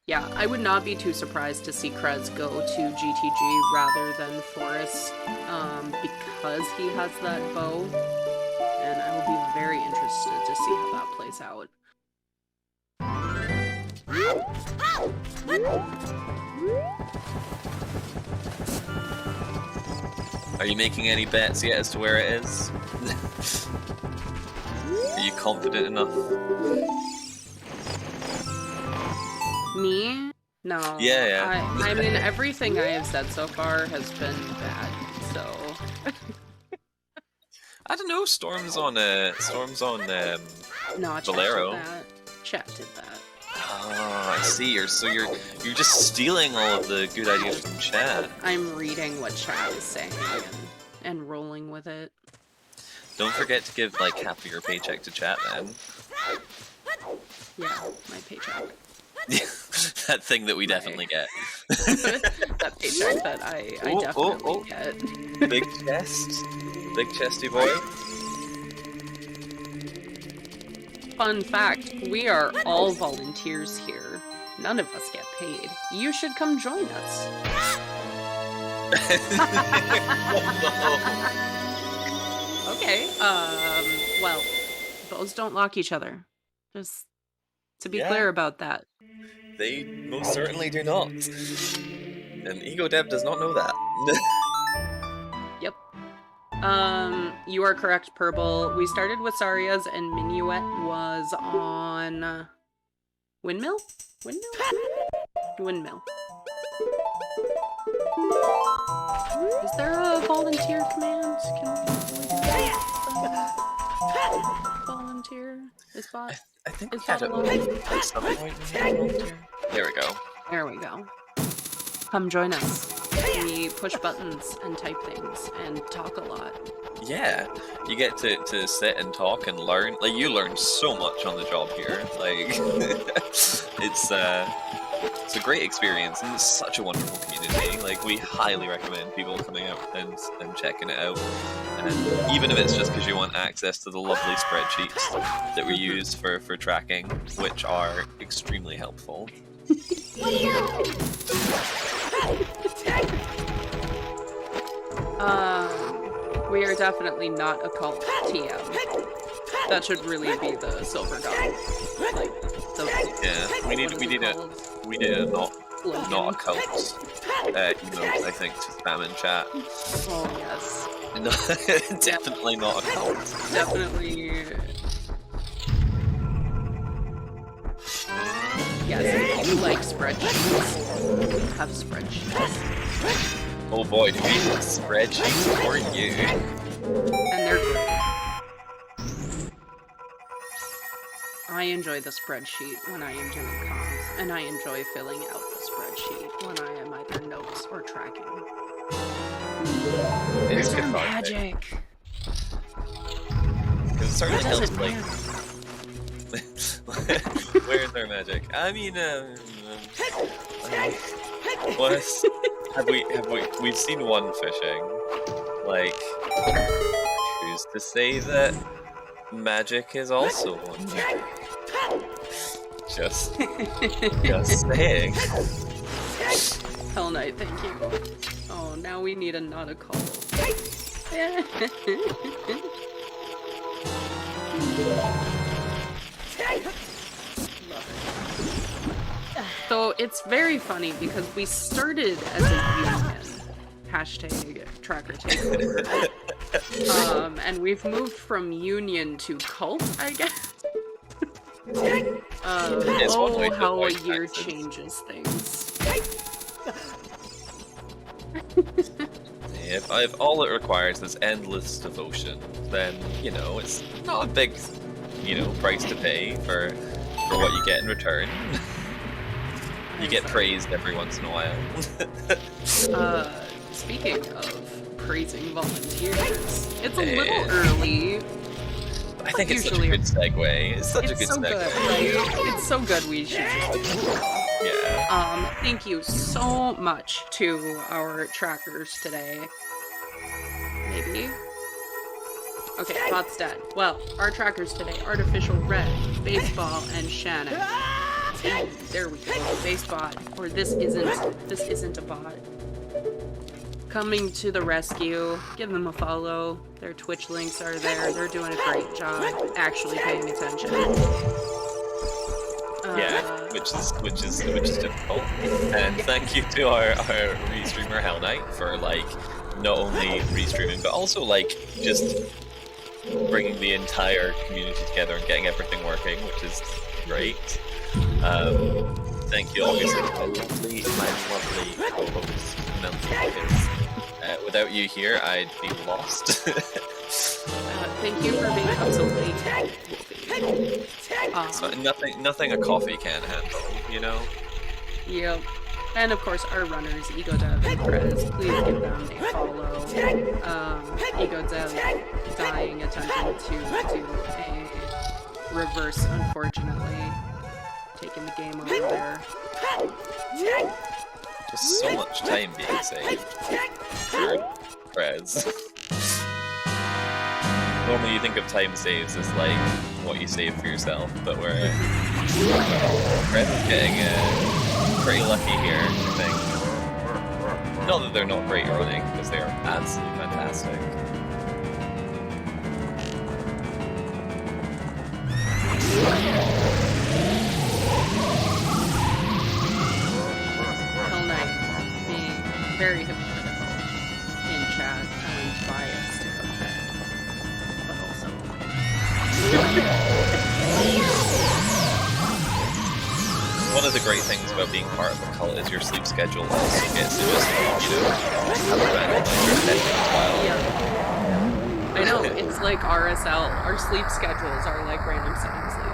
Yeah, I would not be too surprised to see kr3z go to GTG rather than Forest, because he has that bow, and I will be very interested to see how that plays out. Are you making any bets yet as to where it is? Are you confident enough? Me? No. Yeah. I mean, everything I have said so far has been bad, so... I don't know. Storm's on. No, Valero. Chat did that. Oh, I see. You're just stealing all of the good ideas from chat. I'm reading what chat is saying and rolling with it. Don't forget to give like half of your paycheck to chat, then. Yeah, my paycheck. That thing that we definitely get. That paycheck that I definitely get. Big chest. Big chesty boy. Fun fact, we are all volunteers here. None of us get paid. You should come join us. Okay, well, bows don't lock each other. Just to be clear about that. They most certainly do not. And Egodev does not know that. Yep. You are correct, Purple. We started with Saria's and Minuet was on... Windmill? Windmill. Is there a volunteer command? Can we volunteer? Is bot? I think is we had it at some point. There we go. There we go. Come join us. We push buttons and type things and talk a lot. Yeah, you get to sit and talk and learn. Like, you learn so much on the job here. Like, it's a great experience, and it's such a wonderful community. Like, we highly recommend people coming out and checking it out. And even if it's just because you want access to the lovely spreadsheets that we use for tracking, which are extremely helpful. We are definitely not a cult TM. That should really be the silver dot. Like, we need a not a cult emote, I think, to spam in chat. Oh yes. No, definitely not a cult. Definitely. Yes, if you like spreadsheets, we have spreadsheets. Oh boy, do we have spreadsheets for you. And they're great. I enjoy the spreadsheet when I am doing comms, and I enjoy filling out the spreadsheet when I am either notes or tracking. It's Where's our cathartic. magic? Because it certainly Where does helps, it like... matter? Where's our magic? I mean, what? We've seen one fishing. Like, who's to say that magic is also one? Just saying. Hell Knight, thank you. Oh, now we need a not a call. So it's very funny because we started as a union, hashtag tracker takeover, and we've moved from union to cult, I guess. Oh, how a year changes things. If all it requires is endless devotion, then, you know, it's not a big, price to pay for what you get in return. You get praised every once in a while. Speaking of praising volunteers, it's a little early. I think it's such a good segue. It's such a good segue. Good, right? It's so good we should just Yeah. Thank you so much to our trackers today. Maybe? Okay, bot's dead. Well, our trackers today, Artificial Red, Baseball, and Shannon. Ooh, there we go. Basebot. Or this isn't a bot. Coming to the rescue. Give them a follow. Their Twitch links are there. They're doing a great job actually paying attention. Yeah, which is difficult. And thank you to our restreamer Hell Knight for not only restreaming but also just bringing the entire community together and getting everything working, which is great. thank you obviously to my lovely co-host, melqwii, because without you here, I'd be lost. Thank you for being up so late. So nothing a coffee can't handle, you know? Yep. And of course, our runners, Egodev and kr3z, please give them a follow. Egodev dying attempting to do a reverse, unfortunately. Taking the game over there. Just so much time being saved. kr3z. Normally you think of time saves as like what you save for yourself, but we're kr3z is getting pretty lucky here, I think. Not that they're not great running, because they are absolutely fantastic. Hell Knight being very hypocritical in chat, telling Bias to go to bed. But also. One of the great things about being part of a cult is your sleep schedule also gets to just, you know, have a randomizer setting as well. Yeah. I know, it's like RSL. Our sleep schedules are like random settings league.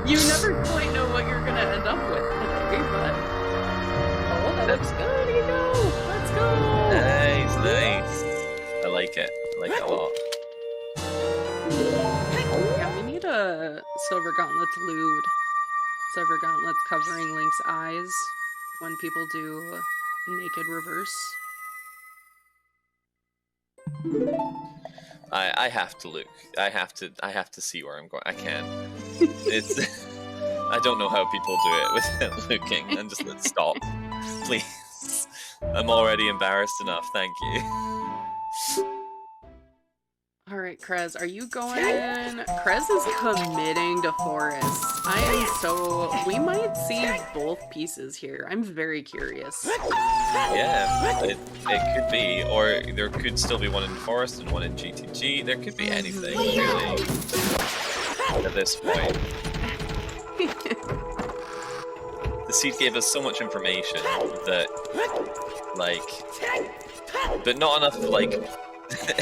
You never quite know what you're gonna end up with today, but oh, that looks good, Ego! Let's go! Nice, nice. I like it. I like it a lot. Yeah, we need a Silver Gauntlets lewd. Silver Gauntlets covering Link's eyes when people do naked reverse. I have to look. I have to see where I'm going. I can't. It's I don't know how people do it without looking. And just let's stop. Please. I'm already embarrassed enough, thank you. Alright, kr3z, are you going? kr3z is committing to Forest. I am so... We might see both pieces here. I'm very curious. Yeah, it could be. Or there could still be one in Forest and one in GTG. There could be anything, really, at this point. The seed gave us so much information that, like... But not enough, like...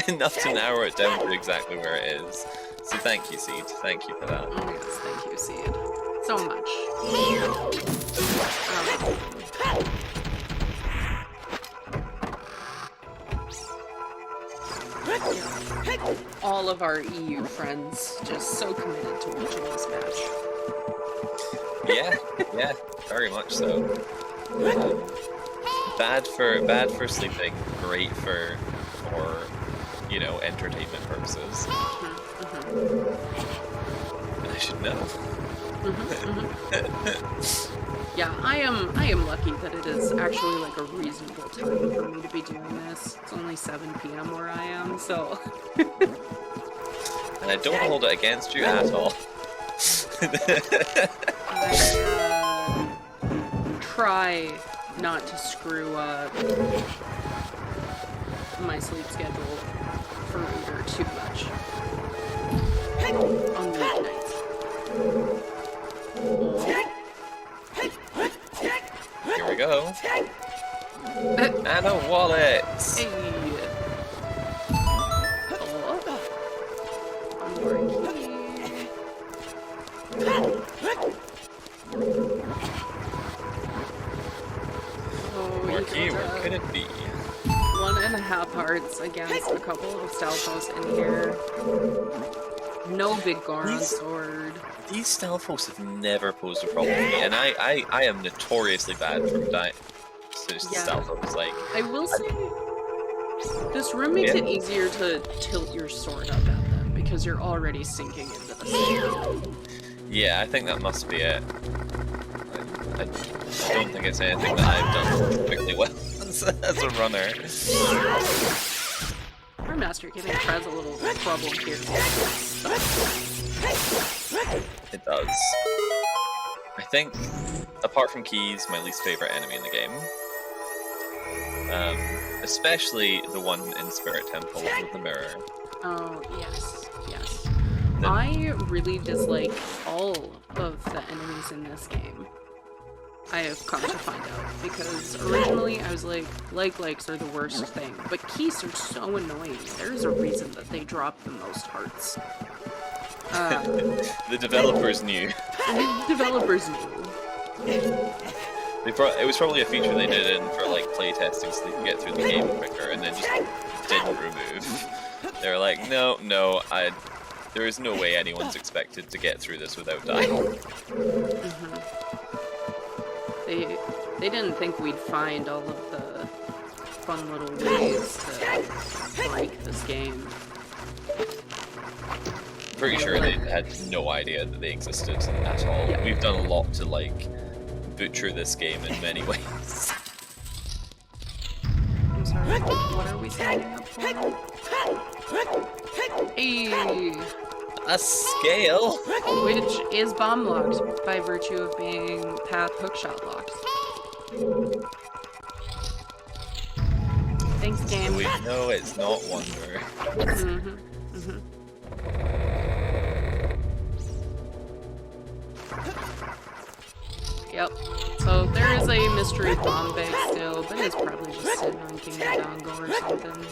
enough to narrow it down to exactly where it is. So thank you, Seed. Thank you for that. Yes, thank you, Seed. So much. All of our EU friends just so committed to watching this match. Yeah, very much so. Bad for sleeping, great for you know, entertainment purposes. I should know. Yeah, I am lucky that it is actually like a reasonable time for me to be doing this. It's only 7 p.m. where I am, so. And I don't hold it against you at all. I try not to screw up my sleep schedule for Uber too much on weeknights. Here we go. And a wallet! Hey! One more key. More key, where could it be? 1.5 hearts against a couple of Stalfos in here. No big Goron sword. These Stalfos have never posed a problem to me, and I am notoriously bad from dying to Stalfos. Like, I will say, this room makes it easier to tilt your sword up at them because you're already sinking into the sword. Yeah, I think that must be it. I don't think it's anything that I've done particularly well as a runner. Our master giving kr3z a little trouble here. It does. I think, apart from Keys, my least favorite enemy in the game. Especially the one in Spirit Temple with the mirror. Oh, yes, yes. I really dislike all of the enemies in this game. I have come to find out, because originally I was likes are the worst thing, but keys are so annoying. There's a reason that they drop the most hearts. The developers knew. The developers knew. It was probably a feature they did in for like playtesting so they could get through the game quicker, and then just didn't remove. They were like, no, there is no way anyone's expected to get through this without dying. They didn't think we'd find all of the fun little ways to break this game. Pretty sure they had no idea that they existed at all. Yeah. We've done a lot to like butcher this game in many ways. I'm sorry, what are we signing up for? Hey! A scale? Which is bomb locked by virtue of being path hookshot locked. Thanks, game. We know it's not Wonder. Yep. So there is a mystery bomb bag still, but it's probably just sitting on King Dongo or something.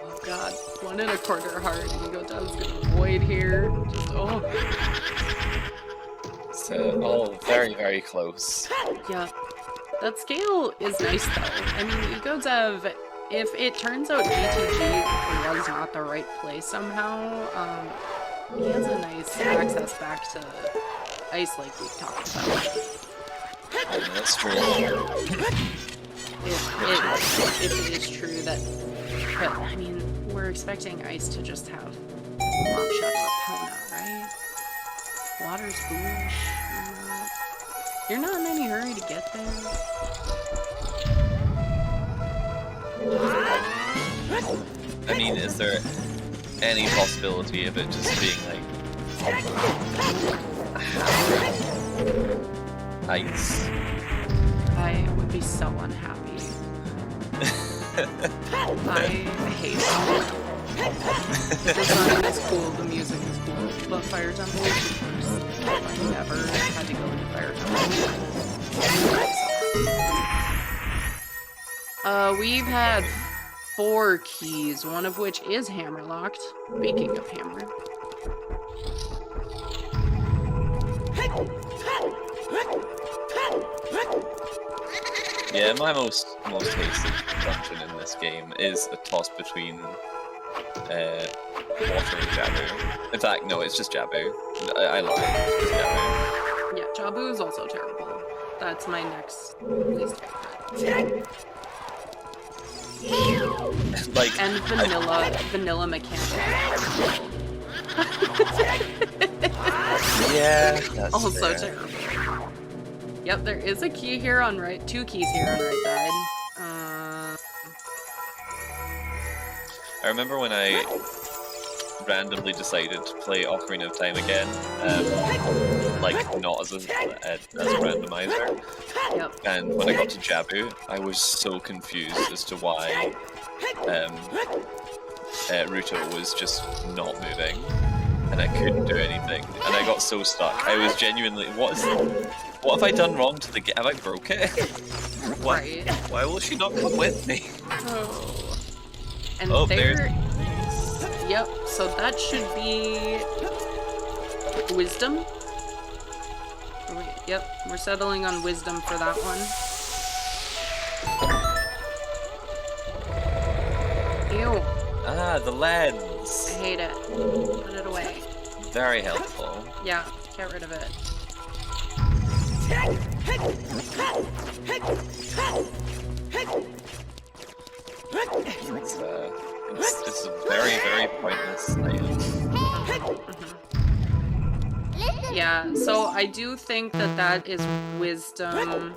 Oh god, 1 1/4 heart, and Egodev's gonna void here. Just, oh. So, all very, very close. Yeah. That scale is nice though. I mean, Egodev, if it turns out GTG was not the right place somehow, he has a nice access back to ice like we've talked about. That's true. If it is true that, but I mean, we're expecting ice to just have Mob Shot or Epona, right? Water's foolish. You're not in any hurry to get there. I mean, is there any possibility of it just being like ice? I would be so unhappy. I hate it. The design is cool, the music is cool, but Fire Temple is the worst. I've never had to go into Fire Temple. We've had 4 keys, one of which is hammer locked. Speaking of hammer. Yeah, my most hasted dungeon in this game is a toss between Water and Jabu. In fact, no, it's just Jabu. I lied, it's just Jabu. Yeah, Jabu is also terrible. That's my next least favorite. Like, and vanilla mechanic. Yeah, that's Also fair. terrible. Yep, there is a key here on right, 2 keys here on right side. I remember when I randomly decided to play Ocarina of Time again, like not as a randomizer. Yep. And when I got to Jabu, I was so confused as to why Ruto was just not moving, and I couldn't do anything, and I got so stuck. I was genuinely, what have I done wrong to the game? Have I broke it? Right. Why will she not come with me? Oh. And Oh, there. Yep. So that should be wisdom. Yep. We're settling on wisdom for that one. Ew. Ah, the lens. I hate it. Put it away. Very helpful. Yeah. Get rid of it. It's a very, very pointless item. Yeah, so I do think that that is wisdom.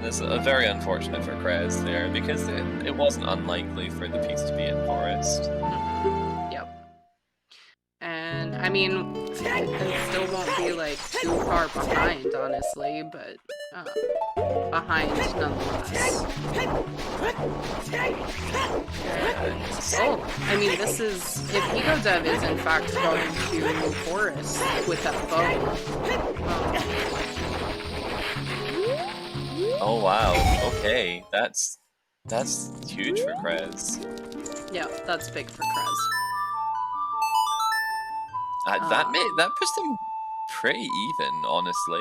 This is very unfortunate for kr3z there, because it wasn't unlikely for the piece to be in forest. Yep. And I mean, it still won't be like too far behind, honestly, but behind nonetheless. Oh, I mean, this is if Egodev is in fact going to Forest with that bow. Oh wow. Okay, that's huge for kr3z. Yeah, that's big for kr3z. That puts them pretty even, honestly.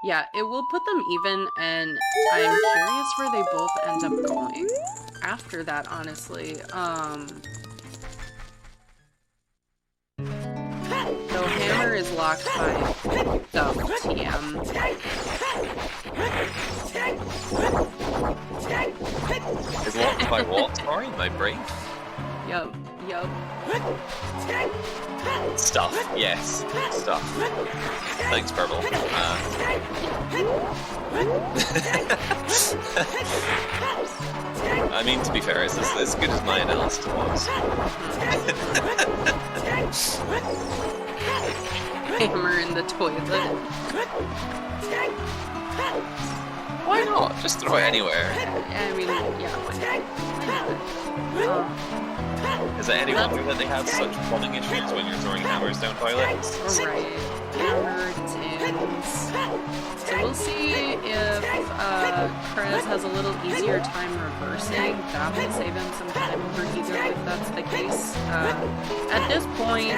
Yeah, it will put them even, and I'm curious where they both end up going after that, honestly. So Hammer is locked by the TM. Is locked by what? Sorry, my brain. Yup. Stuff. Yes, stuff. Thanks, Purple. I mean, to be fair, it's as good as my analysis was. Hammer in the toilet. Why not? Just throw it anywhere. I mean, yeah. Is it any wonder that they have such plumbing issues when you're throwing hammers down toilets? Right. Hammer, tins. So we'll see if kr3z has a little easier time reversing. That will save him some time over Ego if that's the case. At this point,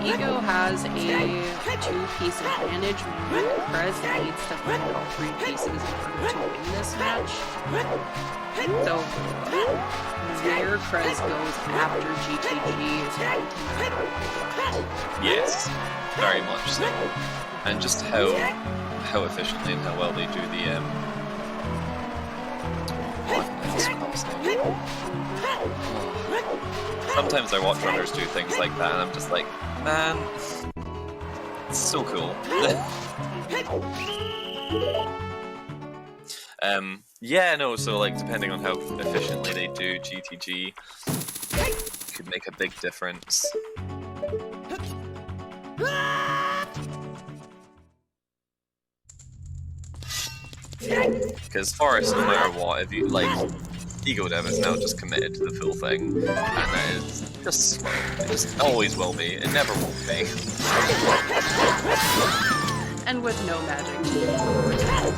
Ego has a 2-piece advantage, but kr3z needs to find all 3 pieces in order to win this match. So where kr3z goes after GTG is going to matter a lot. Yes, very much so. And just how efficiently and how well they do the Sometimes I watch runners do things like that and I'm just like, man, it's so cool. Yeah, no, so like depending on how efficiently they do GTG could make a big difference. Because Forest, no matter what, if you like, Egodev is now just committed to the full thing, and that is just slow. It just always will be. It never will be. And with no magic to do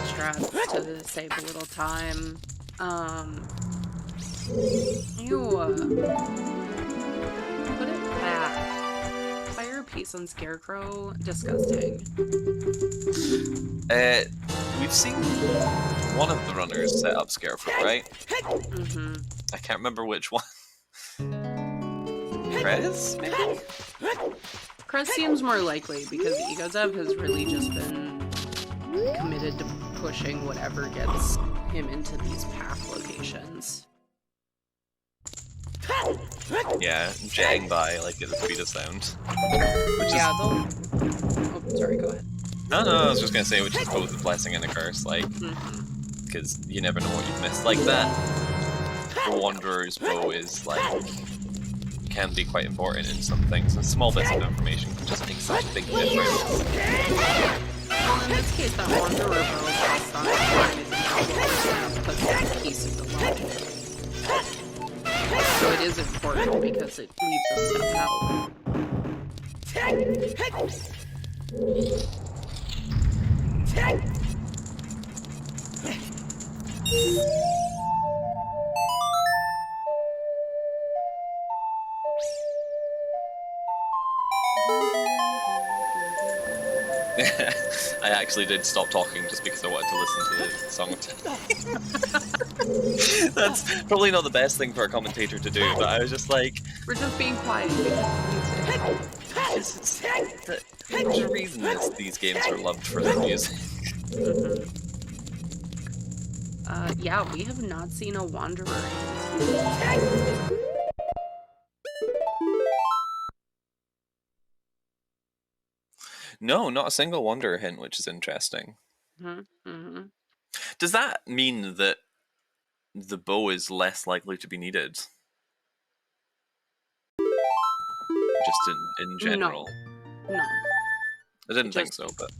strats to save a little time. Put it back. Fire piece on Scarecrow, disgusting. We've seen one of the runners set up Scarecrow, right? Mm-hmm. I can't remember which one. kr3z, maybe? kr3z seems more likely because Egodev has really just been committed to pushing whatever gets him into these path locations. Yeah, jetting by like at the speed of sound. Which Yeah, is... they'll... Oh, sorry, go ahead. No, I was just gonna say, which is both a blessing and a curse, like, because you never know what you've missed. Like that, the Wanderer's bow is like, can be quite important in some things, and small bits of information can just make such a big difference. Well, in this case, that Wanderer bow based on time isn't how well it's going to put that piece of the line. So it is important because it leaves a step out. I actually did stop talking just because I wanted to listen to the song of time. That's probably not the best thing for a commentator to do, but I was just like... We're just being quiet because There's a reason these games are loved for their music. Yeah, we have not seen a Wanderer. No, not a single Wanderer hint, which is interesting. Does that mean that the bow is less likely to be needed? just in general? No. I didn't think so, but...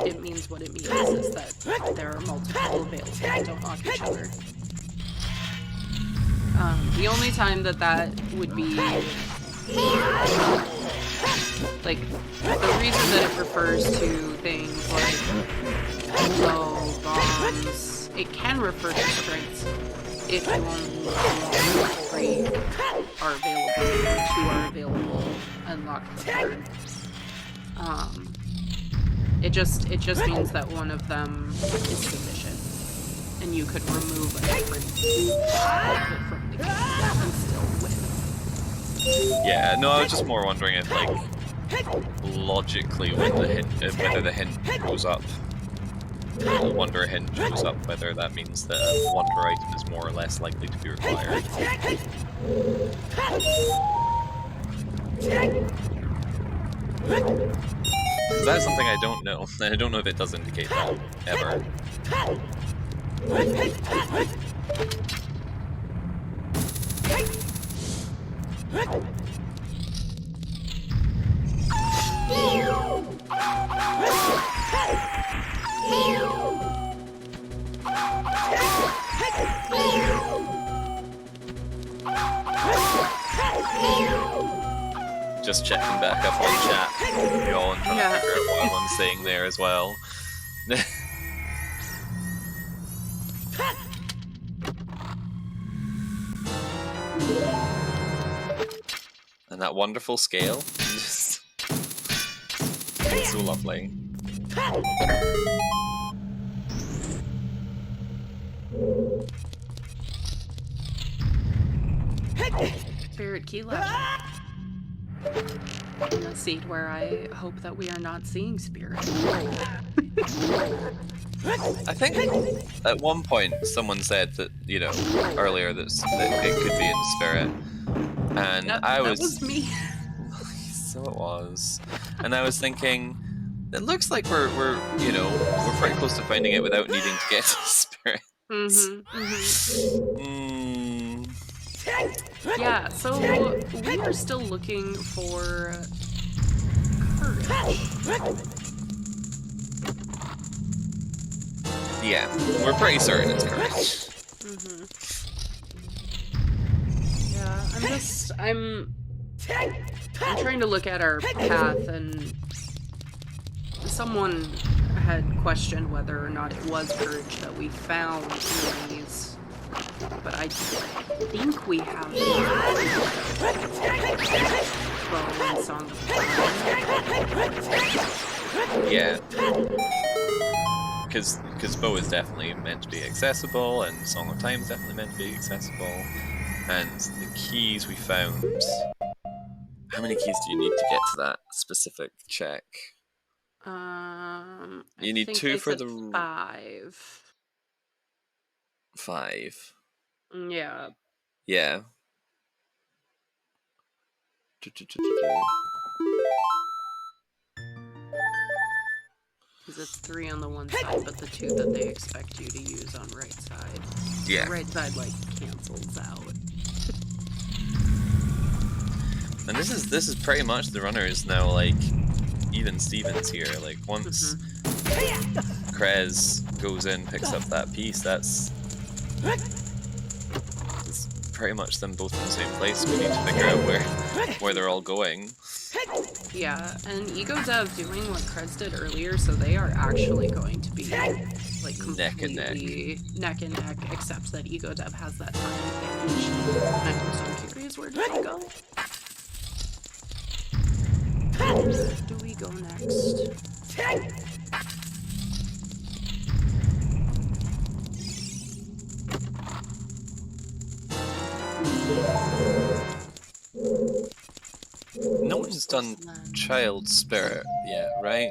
It means what it means, is that there are multiple available that don't knock each other. The only time that would be... Like, the reason that it refers to things like low bombs, it can refer to strengths if you only want 3 are available, 2 are available, and lock the 3rd. It just means that one of them is sufficient, and you could remove a different outfit from the game and still win. Yeah, no, I was just more wondering if, like, logically, when the hint, whether the hint goes up, the wonder hint goes up, whether that means that a wonder item is more or less likely to be required. That's something I don't know. I don't know if it does indicate that, ever. Just checking back up on chat, y'all, and trying to figure out what everyone's saying there as well. And that wonderful scale. It's so lovely. Spirit key left. In a seat where I hope that we are not seeing spirit. I think at one point someone said that, you know, earlier that it could be in spirit, and that was me. So it was, and I was thinking, it looks like we're you know, we're pretty close to finding it without needing to get to spirit. Yeah, so we are still looking for courage. Yeah, we're pretty certain it's courage. Yeah, I'm trying to look at our path, and someone had questioned whether or not it was courage that we found in these. But I think we have well, Song of Time. Yeah. Because Bow is definitely meant to be accessible, and Song of Time is definitely meant to be accessible. And the keys we found... How many keys do you need to get to that specific check? You need 2 for the... 5. 5. Yeah. Yeah. Because it's 3 on the one side, but the 2 that they expect you to use on right side. Yeah. The right side, like, cancels out. And this is pretty much the runners now, like, even Stevens here. Like, once kr3z goes in, picks up that piece, it's pretty much them both in the same place. We need to figure out where they're all going. Yeah, and Egodev doing what kr3z did earlier, so they are actually going to be like completely neck and neck, except that Egodev has that time advantage. And I'm so curious, where do we go? Where do we go next? No one's done Child Spirit yet, right?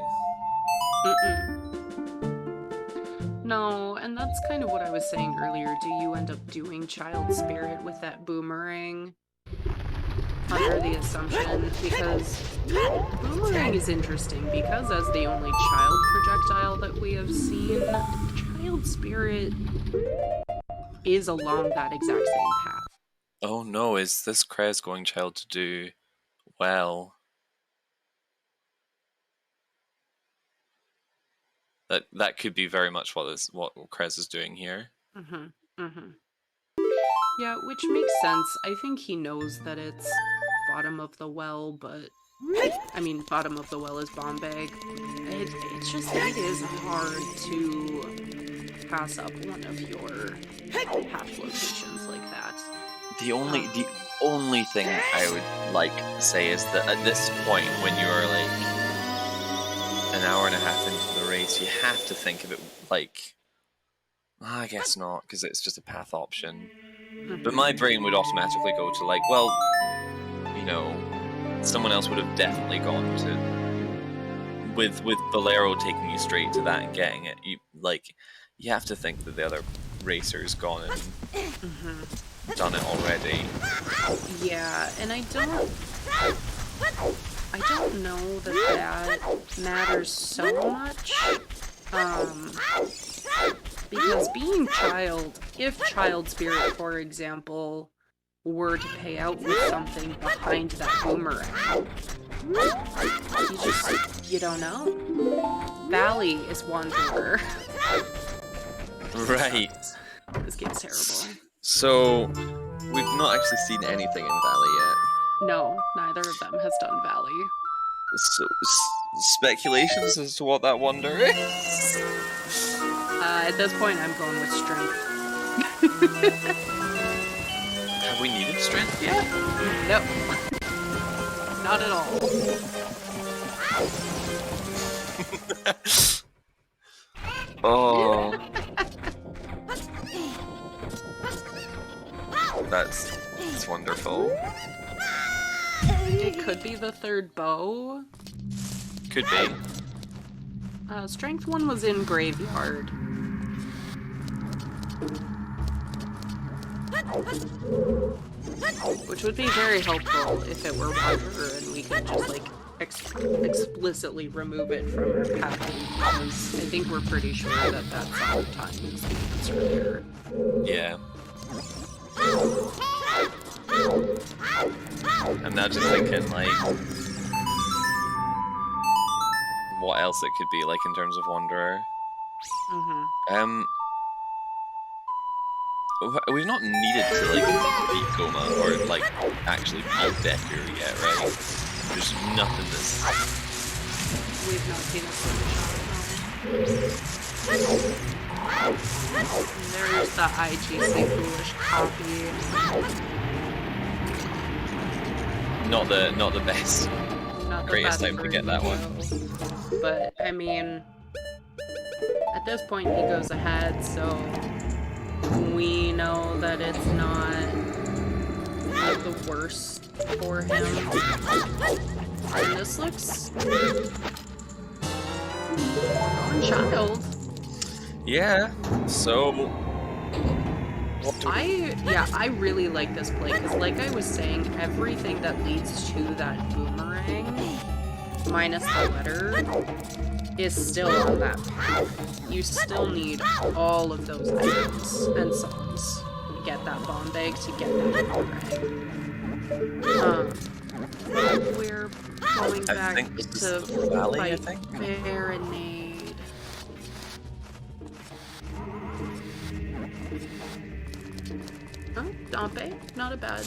No, and that's kind of what I was saying earlier. Do you end up doing Child Spirit with that boomerang? Under the assumption, because boomerang is interesting, because as the only child projectile that we have seen, Child Spirit is along that exact same path. Oh no, is this kr3z going Child to do Well, that could be very much what kr3z is doing here. Yeah, which makes sense. I think he knows that it's bottom of the well, but I mean, bottom of the well is bomb bag. It's just, it is hard to pass up one of your half locations like that. The only thing I would like to say is that at this point, when you are like an hour and a half into the race, you have to think of it like, I guess not, because it's just a path option. But my brain would automatically go to like, well, you know, someone else would have definitely gone to with Bolero taking you straight to that and getting it. You have to think that the other racer's gone and done it already. Yeah, and I don't know that matters so much. Because being child, if child spirit, for example, were to pay out with something behind that boomerang, you don't know. Valley is Wanderer. Right. This game's terrible. So, we've not actually seen anything in Valley yet. No, neither of them has done Valley. So, speculations as to what that wonder is? At this point, I'm going with strength. Have we needed strength yet? No. Not at all. Oh. That's wonderful. It could be the third bow. Could be. Strength 1 was in Graveyard. Which would be very helpful if it were Wanderer and we could just, like, explicitly remove it from our path, because I think we're pretty sure that that's all the time is the answer there. Yeah. I'm now just thinking, like, what else it could be, like, in terms of Wanderer. We've not needed to, like, beat Goma or, like, actually beat Deku yet, right? There's nothing that's... We've not seen a There's the IGC foolish copy. Not the best. Not the Greatest best time to get that one. But, I mean, at this point he goes ahead, so we know that it's not the worst for him. And this looks... child. Yeah, so... I really like this play, because like I was saying, everything that leads to that boomerang, minus the letter, is still on that path. You still need all of those items and songs to get that bomb bag, to get that boomerang. We're going back to Valley, I fight think. Baronade. Oh, Dompe, not a bad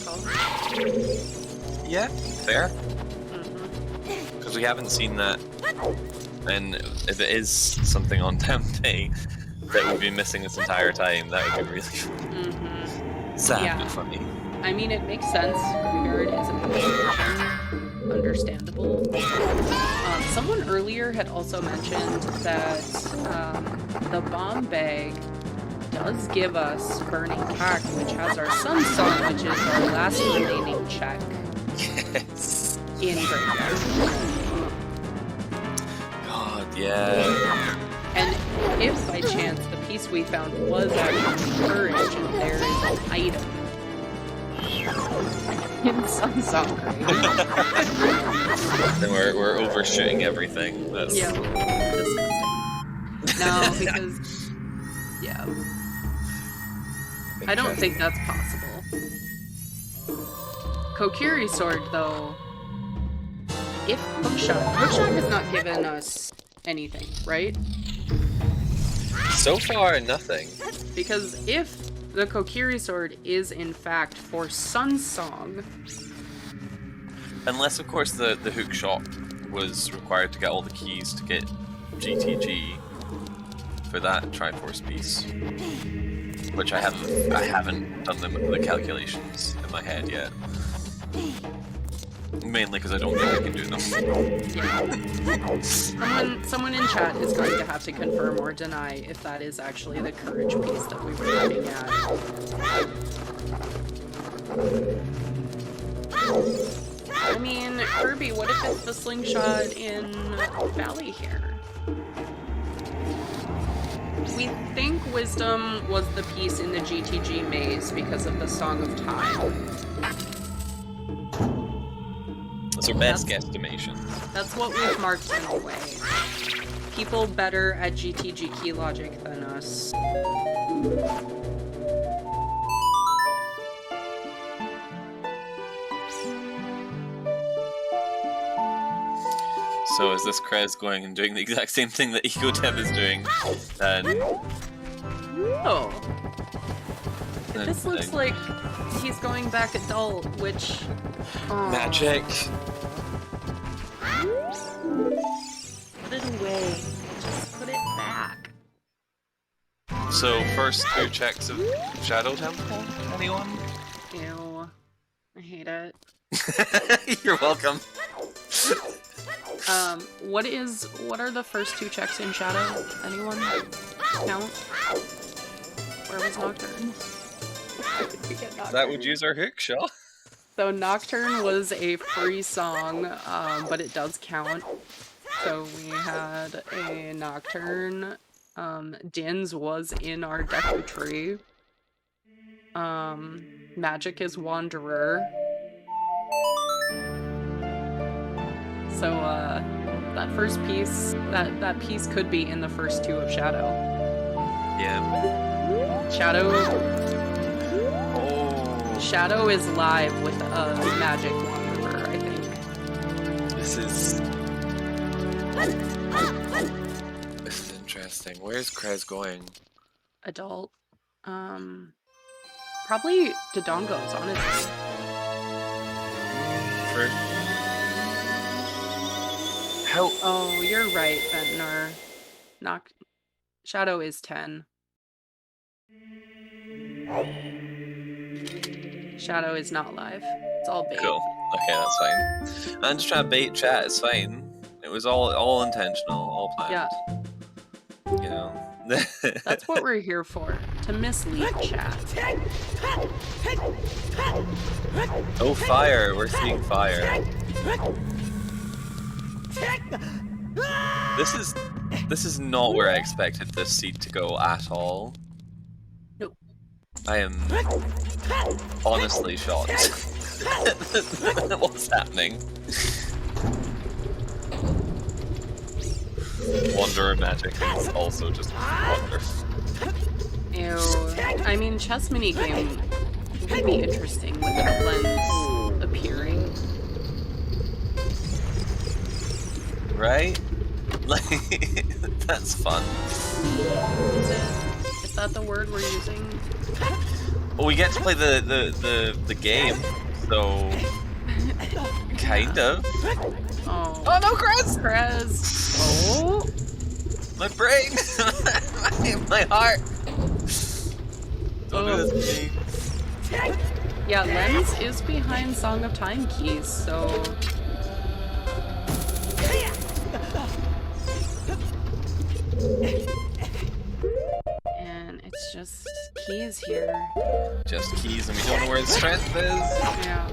call. Yeah, fair. Because we haven't seen that, and if it is something on Tempe that we've been missing this entire time, that would be really sad but funny. I mean, it makes sense. Graveyard is a passion. Understandable. Someone earlier had also mentioned that the bomb bag does give us Burning Cack, which has our Sun Song, which is our last remaining check. Yes. In Graveyard. God, yeah. And if by chance the piece we found was actually courage and there is an item in Sun Song, then we're overshooting everything. That's... Yeah, disgusting. No, because I don't think that's possible. Kokiri sword, though, if Hookshot has not given us anything, right? So far, nothing. Because if the Kokiri sword is in fact for Sun Song, Unless, of course, the hook shot was required to get all the keys to get GTG for that Triforce piece, which I haven't done the calculations in my head yet. Mainly because I don't think I can do them. Yeah. Someone in chat is going to have to confirm or deny if that is actually the courage piece that we were looking at. I mean, Kirby, what if it's the slingshot in Valley here? We think Wisdom was the piece in the GTG maze because of the Song of Time. That's our best guesstimation. That's what we've marked in a way. People better at GTG key logic than us. So is this kr3z going and doing the exact same thing that Egodev is doing? Oh. This looks like he's going back adult, which... Oh. Magic! Put it away. Just put it back. So, first 2 checks of Shadow Temple? Anyone? Ew. I hate it. You're welcome. What are the first 2 checks in Shadow? Anyone count? Where was Nocturne? That would use our hook shot. So Nocturne was a free song, but it does count. So we had a Nocturne. Din's was in our Deku tree. Magic is Wanderer. So, that first piece, that piece could be in the first 2 of Shadow. Yeah. Shadow... Oh. Shadow is live with a Magic Wanderer, I think. This is interesting. Where's kr3z going? Adult. Probably Dodongo's, honestly. How? Oh, you're right, Ventnor. Shadow is 10. Shadow is not live. It's all bait. Cool. Okay, that's fine. I'm just trying to bait chat. It's fine. It was all intentional, all planned. Yeah. You know. That's what we're here for. To mislead chat. Oh, fire! We're seeing fire. This is not where I expected this seed to go at all. Nope. I am honestly shocked at what's happening. Wanderer magic is also just wonderful. Ew. I mean, chess minigame would be interesting with the lens appearing. Right? Like, that's fun. Is that the word we're using? Well, we get to play the game, so kind of. Oh. Oh no, kr3z! kr3z. Oh. My brain! my heart! Don't do this to me. Yeah, Lens is behind Song of Time keys, so... And it's just keys here. Just keys, and we don't know where the strength is. Yeah.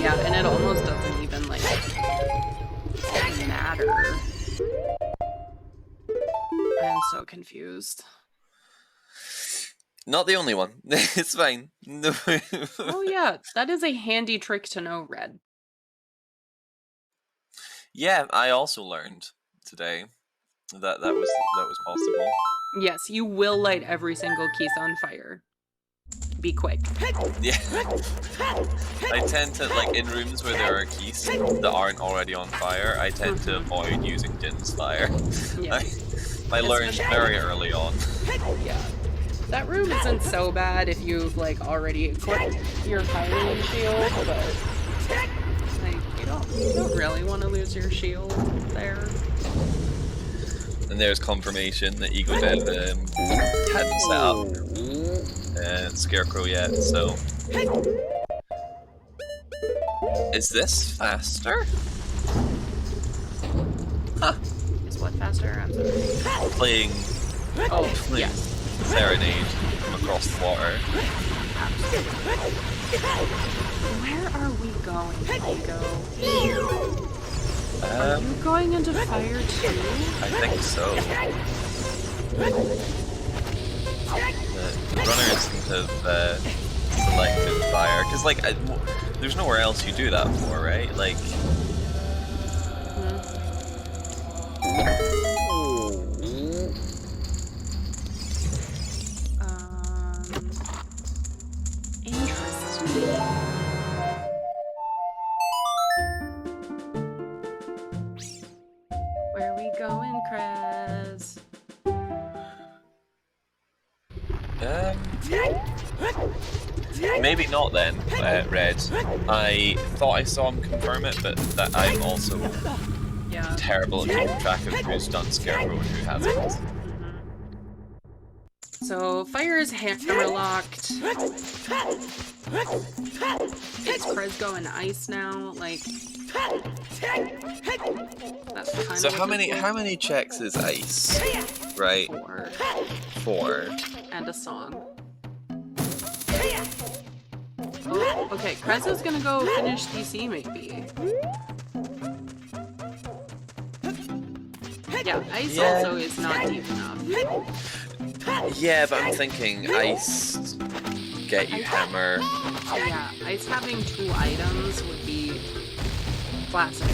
Yeah, and it almost doesn't even, like, matter. I'm so confused. Not the only one. It's fine. Oh yeah, that is a handy trick to know, Red. Yeah, I also learned today that was possible. Yes, you will light every single keys on fire. be quick. Yeah. I tend to, like, in rooms where there are keys that aren't already on fire, I tend to avoid using Jin's fire. Yeah. I learned very early on. Yeah. That room isn't so bad if you've, like, already equipped your Hylian shield, but, like, you don't really want to lose your shield there. And there's confirmation that Egodev hadn't set up Scarecrow yet, so... Is this faster? Huh. Is what faster? I'm sorry. Playing Yes. Serenade across the water. Where are we going, Ego? Are you going into fire too? I think so. The runners have selected fire, because, like, there's nowhere else you do that for, right? Like... Interesting. Where are we going, kr3z? Maybe not then, Red. I thought I saw him confirm it, but that I'm also terrible at keeping track of who's done Scarecrow and who hasn't. So, fire is hammerlocked. It's kr3z going ice now, like... That's kind So of how many checks is ice? Right? 4. 4. And a song. Oh, okay, kr3z is gonna go finish DC maybe. Yeah, ice also is not deep enough. Yeah, but I'm thinking ice, get you hammer. Yeah, ice having 2 items would be classic.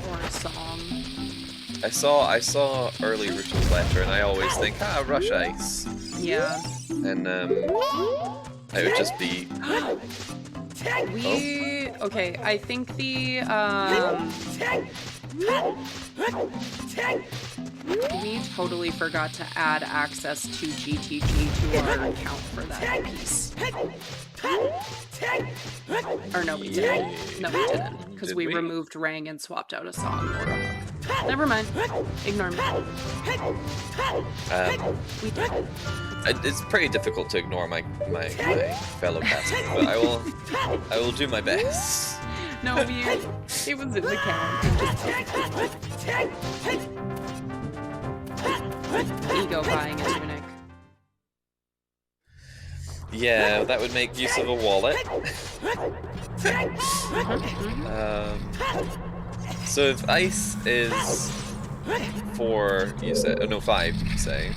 Or a song. I saw early Ruto's letter, and I always think, rush ice. Yeah. And it would just be. Okay, I think the we totally forgot to add access to GTG to our account for that piece. Or no, we didn't. No, we didn't. Because we removed Rang and swapped out a song or a hook. Never mind. Ignore me. We did it. It's pretty difficult to ignore my fellow casters, but I will do my best. No, it was in the count. Ego buying a tunic. Yeah, that would make use of a wallet. So if ice is 4, you said, oh no, 5, did you say?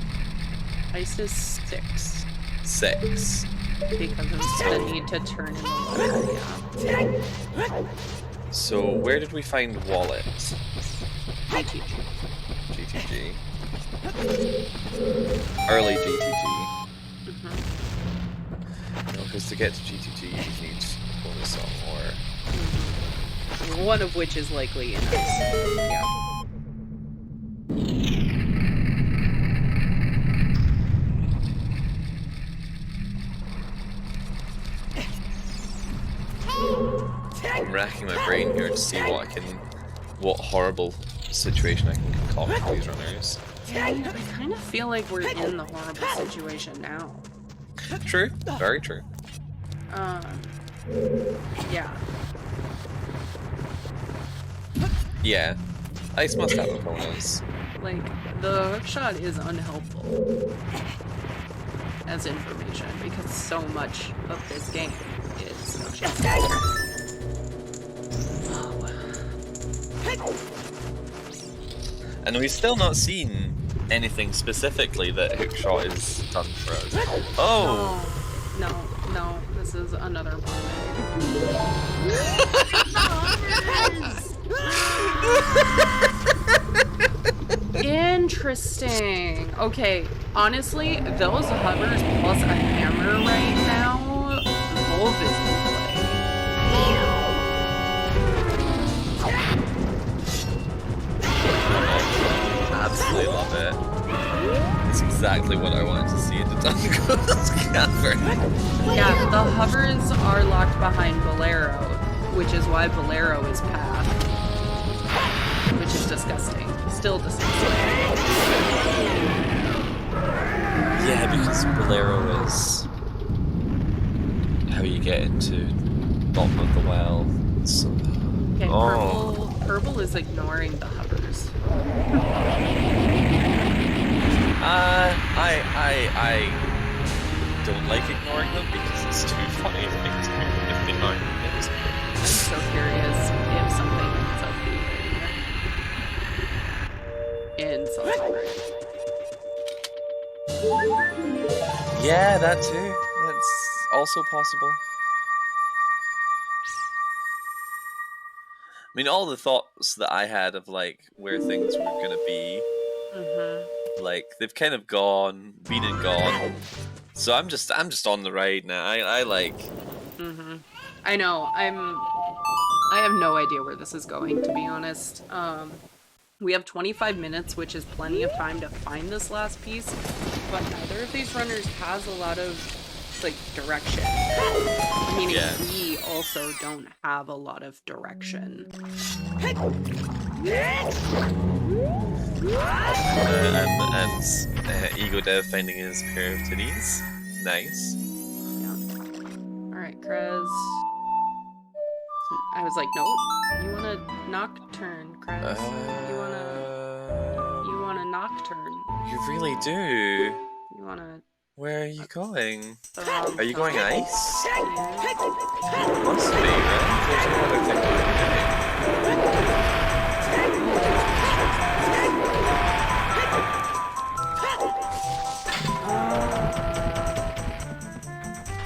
Ice is 6. 6. Because it's gonna need to turn in the water, yeah. So where did we find wallet? GTG. GTG. Early GTG. No, because to get to GTG you need bonus song or... One of which is likely in ice. Yeah. I'm racking my brain here to see what horrible situation I can concoct for these runners. I kind of feel like we're in the horrible situation now. True, very true. Yeah. Yeah, ice must have a bonus. Like, the hookshot is unhelpful as information because so much of this game is hookshot. And we've still not seen anything specifically that hookshot is done for us. Oh! No, this is another one. Interesting. Okay, honestly, those hovers plus a hammer right now, Wolf is in Absolutely love it. It's exactly what I wanted to see in the Dungos cavern. Yeah, the hovers are locked behind Bolero, which is why Bolero is path. Which is disgusting. Still disgusting. Yeah, because Bolero is how you get into bottom of the well. So, Okay, purple is ignoring the hovers. I don't like ignoring them because it's too funny if they aren't. I'm so curious if something ends up being in something. Yeah, that too. That's also possible. I mean, all the thoughts that I had of like where things were gonna be, like they've kind of been and gone. So I'm just on the ride now. I like. I know. I have no idea where this is going, to be honest. We have 25 minutes, which is plenty of time to find this last piece, but neither of these runners has a lot of, like, direction. Meaning we also don't have a lot of direction. And Egodev finding his pair of titties. Nice. Yeah. Alright, kr3z. I was like, nope. You want a nocturne, kr3z. You want a nocturne. You really do. You want to... Where are you going? Are you going ice? Yeah. Must be, right? There's no other thing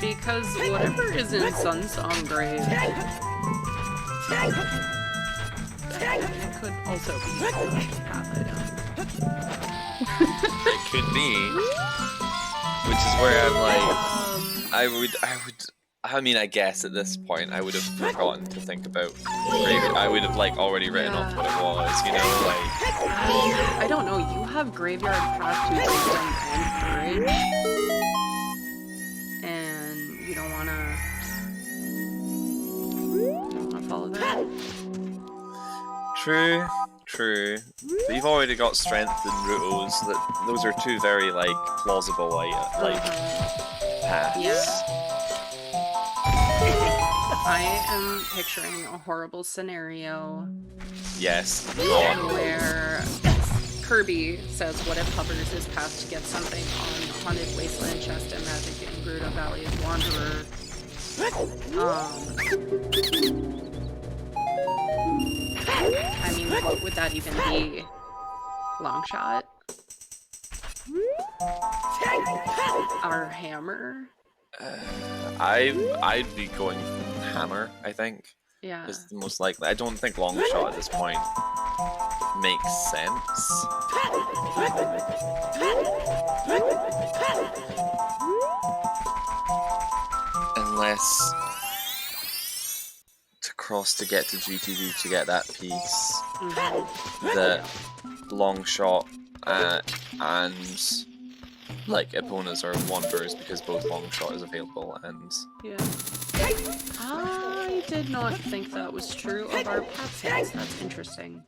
because whatever is in Sunsong Grave, it could also be a path item. It could be. Which is where I'm like, I mean, I guess at this point I would have forgotten to think about graveyard. I would have like already written off what it was, you know, like. I don't know. You have graveyard path to wisdom and courage, and you don't wanna follow that. True. But you've already got strength and rutos. Those are two very like plausible paths. Yeah. I am picturing a horrible scenario. Yes. Where Kirby says, "What if hovers his path to get something on Haunted Wasteland chest and Magic in Gerudo Valley of Wanderer?" I mean, what would that even be? Long shot? Our hammer? I'd be going hammer, I think. Yeah. Is the most likely. I don't think long shot at this point makes sense. Unless to cross to get to GTV to get that piece, that long shot and like Eponas are wanderers because both long shot is available and yeah. I did not think that was true of our path hints. That's interesting.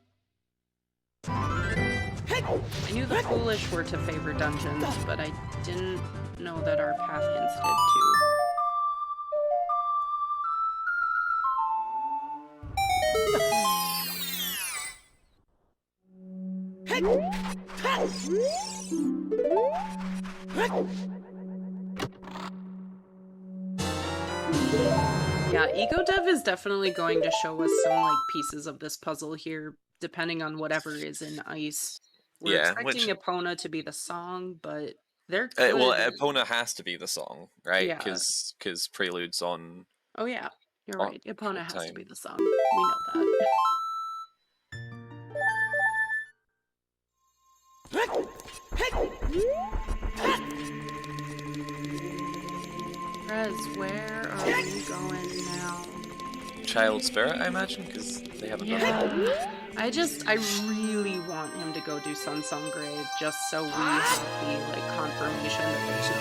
I knew the foolish were to favor dungeons, but I didn't know that our path hints did too. Yeah, Egodev is definitely going to show us some like pieces of this puzzle here, depending on whatever is in ice. We're expecting Epona to be the song, but there could... well, Epona has to be the song, right? Yeah. Because Prelude's on... Oh yeah, you're right. Epona has time. to be the song. We know that. Kr3z, where are you going now? Child spirit, I imagine, because they haven't done that. Yeah. I really want him to go do Sun Song Grade just so we have the like confirmation that there's no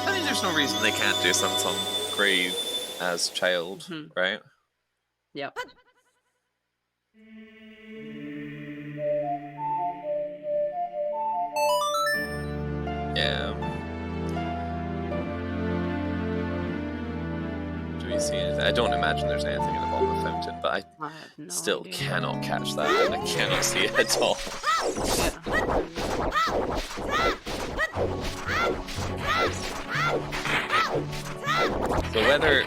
I mean, there's no reason they can't do Samsung Grave as child, right? Yep. Yeah. Do we see anything? I don't imagine there's anything in the bottom of the fountain, but I have no still idea. cannot catch that, and I cannot see it at all. So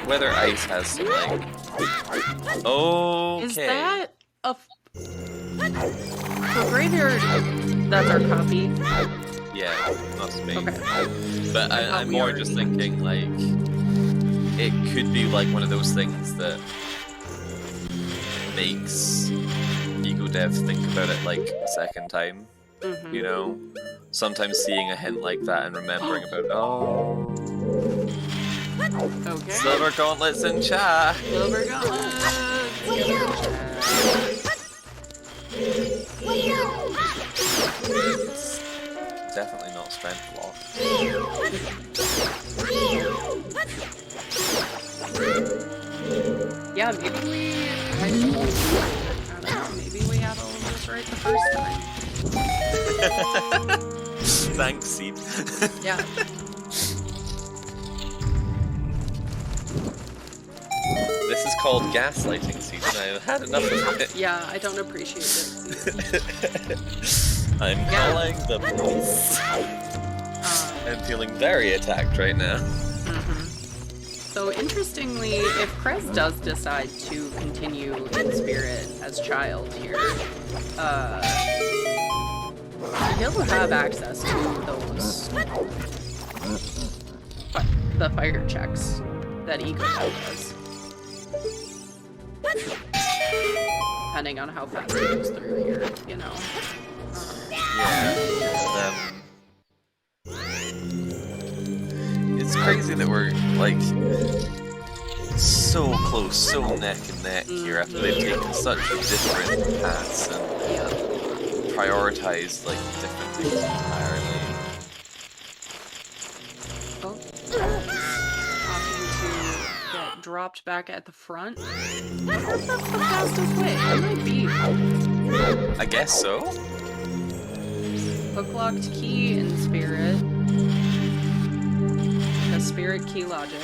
whether ice has some like, okay. Is that a for graveyard? That's our copy. Yeah, must be. Okay. But I'm more just thinking like it could be like one of those things that makes Egodev think about it like a second time. You know, sometimes seeing a hint like that and remembering about Okay. Silver gauntlets in chat. Silver gauntlets. Definitely not strength block. Yeah, maybe I don't know, maybe we had all of this right the first time. Thanks, Seed. Yeah. This is called gaslighting, Seed, and I've had enough of it. Yeah, I don't appreciate it. I'm calling the police. I'm feeling very attacked right now. So interestingly, if Kr3z does decide to continue in spirit as child here, he'll have access to those the fire checks that Egodev does. Depending on how fast he goes through here, you know. Yeah. It's crazy that we're like so close, so neck and neck here after they've taken such different paths and prioritized like different things entirely. Opting to get dropped back at the front. I wonder if that's the fastest way. It might be. I guess so. Hook locked key in spirit. A spirit key logic.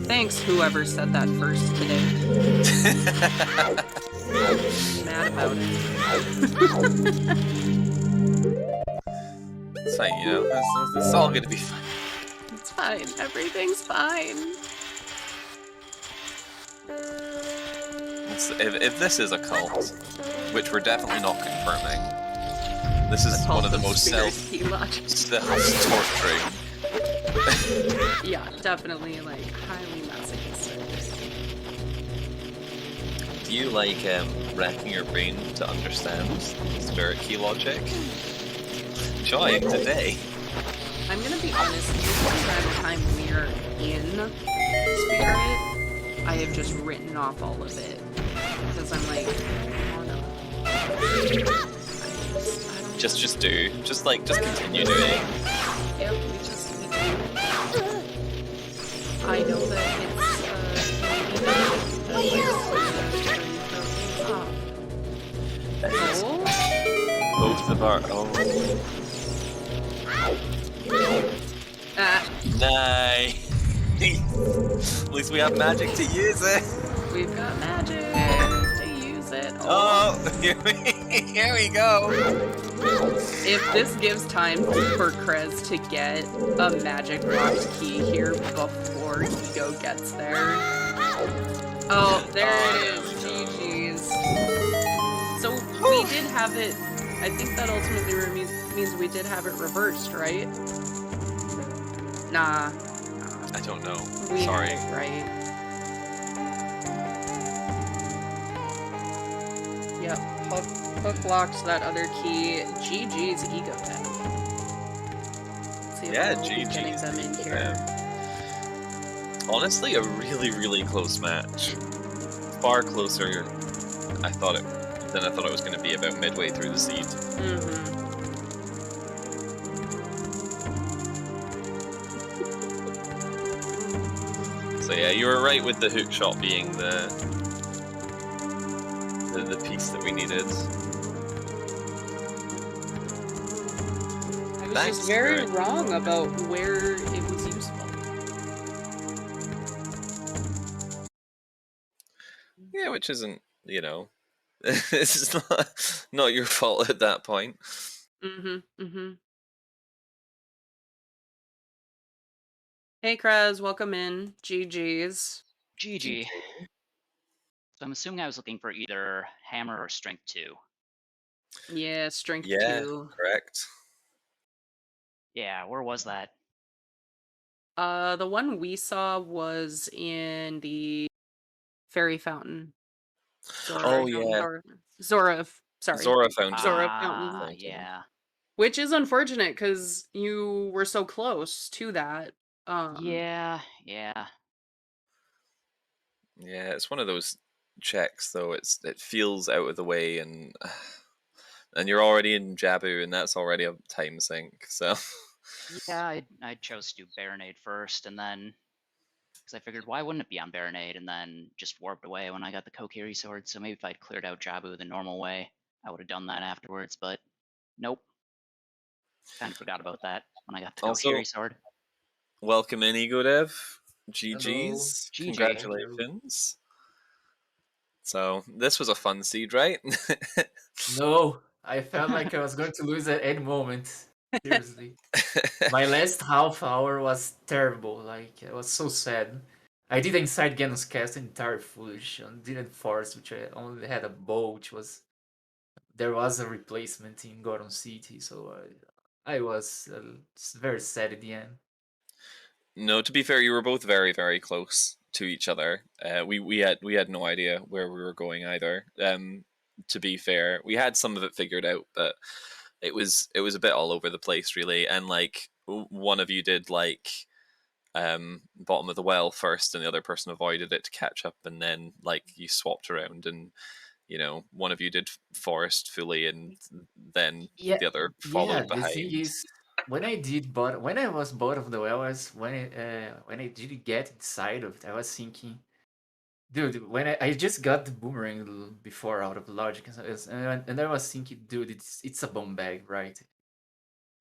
Thanks, whoever said that first today. Mad about it. It's fine, you know. It's all gonna be fine. It's fine. Everything's fine. If this is a cult, which we're definitely not confirming, this is one of the most self-torturing. Yeah, definitely like highly masochistic. Do you like racking your brain to understand spirit key logic? Join today. I'm gonna be honest, usually by the time we're in spirit, I have just written off all of it. Because I'm like, oh no. Just do. Just continue doing. Yep, we do. I know that it's Both of our Nice. At least we have magic to use it. We've got magic to use it. Oh, here we go. If this gives time for Kr3z to get a magic locked key here before Ego gets there. Oh, there it is. GG's. So we did have it. I think that ultimately means we did have it reversed, right? Nah. I don't know. Sorry. Sorry. Right. Yep. hook locked that other key. GG's Egodev. See if Yeah, we'll be getting GG's. them in here. Honestly, a really, really close match. Far closer I thought it than I thought it was going to be about midway through the seed. Mm-hmm. So yeah, you were right with the hook shot being the piece that we needed. I was Thanks, just very Spirit. wrong about where it was useful. Yeah, which isn't, it's not your fault at that point. Mm-hmm. Mm-hmm. Hey, Kraz, welcome in. GG's. GG. So I'm assuming I was looking for either hammer or strength 2. Yeah, strength Yeah, 2. correct. Yeah, where was that? The one we saw was in the fairy fountain. Oh yeah, Zora, sorry. Zora Fountain. Zora fountain. Yeah. Which is unfortunate because you were so close to that. Yeah. Yeah, it's one of those checks though. It feels out of the way, and you're already in Jabu, and that's already a time sink. So Yeah, I chose to do Baronade first, and then because I figured why wouldn't it be on Baronade, and then just warped away when I got the Kokiri sword. So maybe if I'd cleared out Jabu the normal way, I would have done that afterwards. But nope, kind of forgot about that when I got the also, Kokiri sword. welcome in, Egodev. Hello. GG's. GG. Congratulations. So this was a fun seed, right? No, I felt like I was going to lose at any moment. Seriously. My last half hour was terrible. Like, it was so sad. I did inside Ganon's cast entire foolish and didn't force, which I only had a bow, which was. There was a replacement in Goron City, so I was very sad at the end. No, to be fair, you were both very, very close to each other. We had no idea where we were going either. To be fair, we had some of it figured out, but it was a bit all over the place, really. And like one of you did like bottom of the well first, and the other person avoided it to catch up, and then like you swapped around, and one of you did forest fully, and then Yeah, the other yeah. followed The thing behind. is, when I was bottom of the well, when I did get inside of it, I was thinking, dude, when I just got the boomerang before out of logic, and I was thinking, dude, it's a bomb bag, right?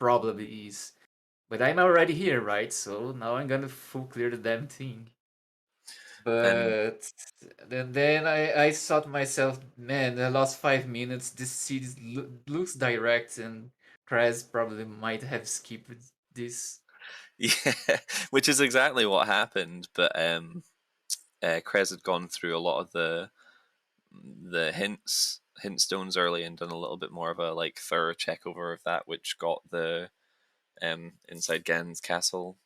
Probably is, but I'm already here, right? So now I'm gonna full clear the damn thing. And But then I thought to myself, man, I lost 5 minutes. This seed looks direct, and kr3z probably might have skipped this. yeah, which is exactly what happened. But kr3z had gone through a lot of the hint stones early and done a little bit more of a like thorough check over of that, which got the inside Gen's castle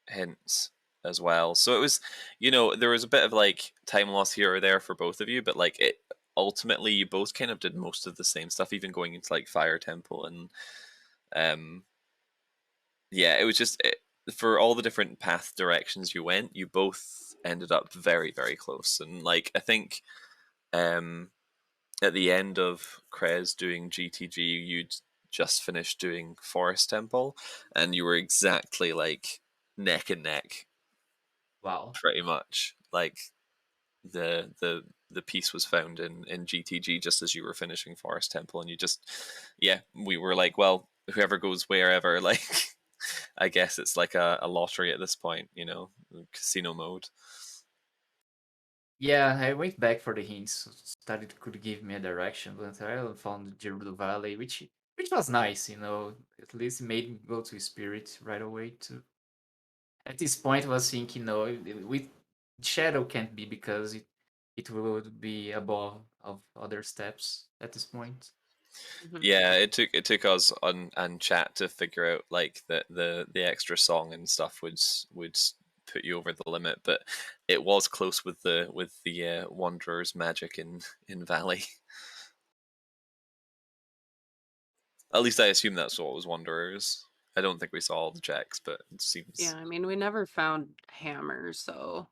hints as well. So it was, there was a bit of like time loss here or there for both of you, but like it ultimately you both kind of did most of the same stuff, even going into like Fire Temple, and um yeah, it was just for all the different path directions you went, you both ended up very, very close. And like I think um at the end of kr3z doing GTG, you'd just finished doing Forest Temple, and you were exactly like neck and neck, Wow. pretty much. Like the piece was found in GTG just as you were finishing Forest Temple, and you just, yeah, we were like, well, whoever goes wherever, like, I guess it's like a lottery at this point, casino mode. Yeah, I went back for the hints, thought it could give me a direction, but I found Gerudo Valley, which was nice, At least it made me go to Spirit right away too. At this point, I was thinking, no, with Shadow can't be because it would be above of other steps at this point. Mhm. Yeah, it took us on chat to figure out like the extra song and stuff would put you over the limit, but it was close with the Wanderer's magic in Valley. At least I assume that's what was Wanderers. I don't think we saw all the checks, but it seems. Yeah, I mean, we never found hammers, so.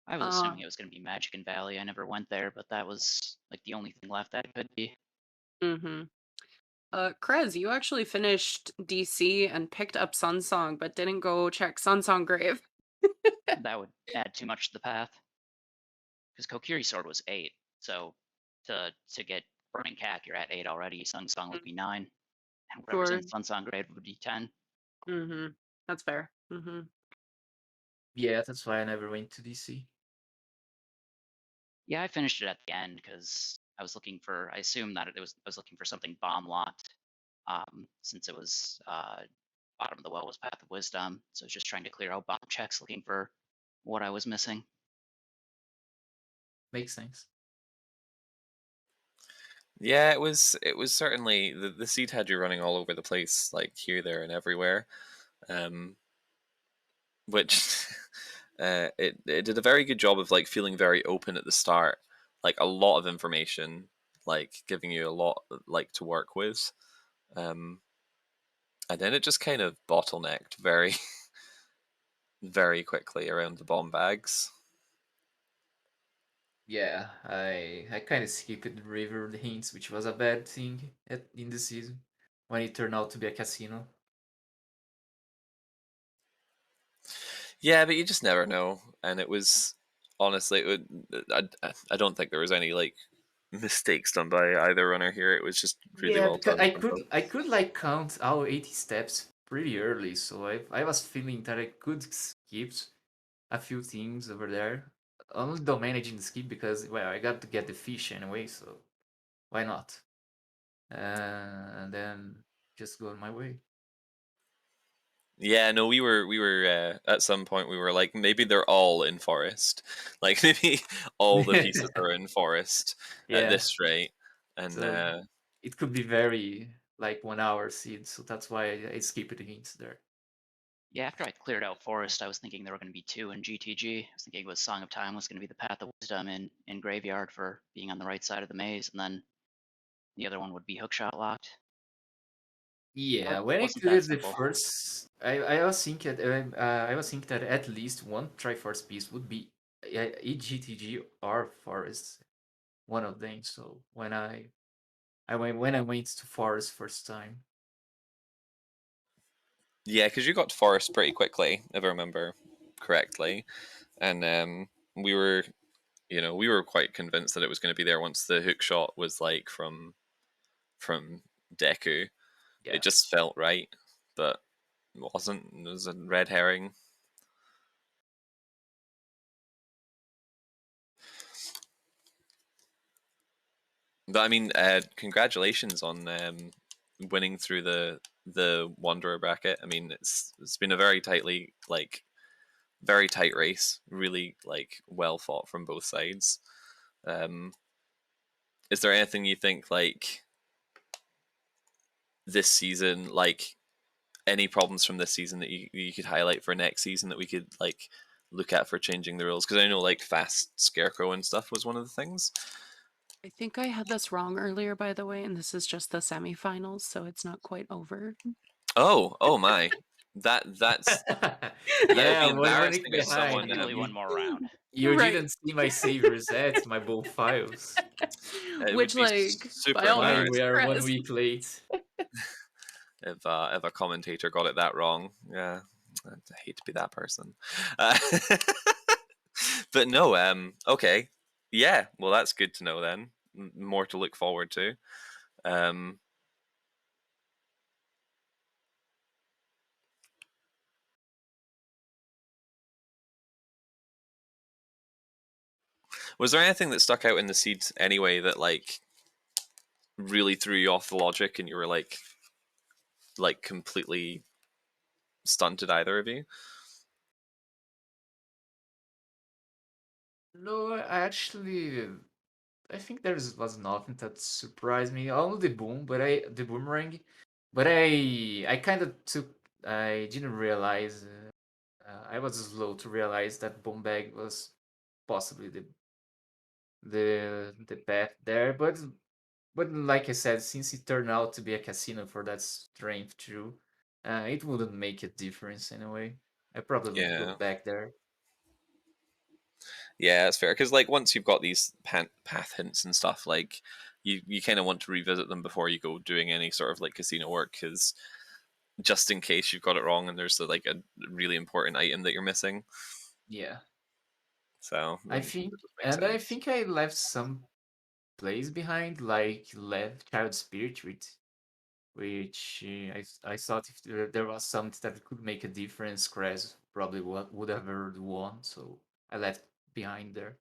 I was assuming it was going to be Magic and Valley. I never went there, but that was like the only thing left that it could be. Mm-hmm. Krez, you actually finished DC and picked up Sunsong, but didn't go check Sunsong Grave. That would add too much to the path. Because Kokiri Sword was 8, so to get Burning Cack, you're at 8 already. Sunsong would be 9, and whatever's in Sure. Sunsong Grade would be 10. Mm-hmm. That's fair. Mm-hmm. Yeah, that's why I never went to DC. Yeah, I finished it at the end because I was looking for. I assumed that I was looking for something bomb locked, since it was bottom of the well was Path of Wisdom. So I was just trying to clear out bomb checks, looking for what I was missing. Makes sense. Yeah, it was certainly the seed had you running all over the place, like here, there, and everywhere. Which it did a very good job of like feeling very open at the start, like a lot of information, like giving you a lot like to work with. And then it just kind of bottlenecked very very quickly around the bomb bags. Yeah, I kind of skipped the River Hints, which was a bad thing in the season when it turned out to be a casino. Yeah, but you just never know, and it was honestly, I don't think there was any like mistakes done by either runner here. It was just really Yeah, well because done from both. I could like count our 80 steps pretty early, so I was feeling that I could skip a few things over there. Only don't managing to skip because well I got to get the fish anyway, so why not? And then just go on my way. Yeah, no, we were at some point we were like maybe they're all in forest, like maybe all the pieces are in forest at Yeah, this rate, and so it could be very like 1 hour seed, so that's why I skipped the hints there. Yeah, after I cleared out Forest, I was thinking there were going to be 2 in GTG. I was thinking it was Song of Time was going to be the Path of Wisdom in Graveyard for being on the right side of the maze, and then the other one would be Hookshot locked. But Yeah, it when I wasn't that cleared the simple. first, I was thinking that at least one Triforce piece would be EGTG or Forest, one of them. So when I went to Forest first time, yeah, because you got to forest pretty quickly, if I remember correctly, and we were we were quite convinced that it was going to be there once the hook shot was like from Deku. yeah, It just felt right, but it wasn't. It was a red herring. But I mean, congratulations on winning through the Wanderer bracket. I mean, it's been a very very tight race. Really like well fought from both sides. Um, is there anything you think like this season, like any problems from this season that you could highlight for next season that we could like look at for changing the rules? Because I know like fast scarecrow and stuff was one of the things. I think I had this wrong earlier, by the way, and this is just the semifinals, so it's not quite over. Oh my, that's that would yeah, be 1 week embarrassing if behind. someone Technically, one more round. You Right. didn't see my save resets, my both files. it would Which, be like, super by all Why means, we embarrassing are one Krez. week late? if a commentator got it that wrong. Yeah, I hate to be that person. Uh, but no, okay, yeah. Well, that's good to know then. More to look forward to. Um, was there anything that stuck out in the seeds anyway that like really threw you off the logic and you were like completely stunted, either of you? No, I think was nothing that surprised me. Only the boomerang, but I kind of I didn't realize. I was slow to realize that bomb bag was possibly the path there, but But like I said, since it turned out to be a casino for that strength too, it wouldn't make a difference anyway. I probably would go Yeah. back there. Yeah, it's fair because like once you've got these path hints and stuff, like you kind of want to revisit them before you go doing any sort of like casino work, because just in case you've got it wrong and there's like a really important item that you're missing. Yeah, So I that think, would make and I sense. think I left some plays behind, like left Child Spirit, which I thought if there was something that could make a difference, kr3z probably would have won. So I left behind there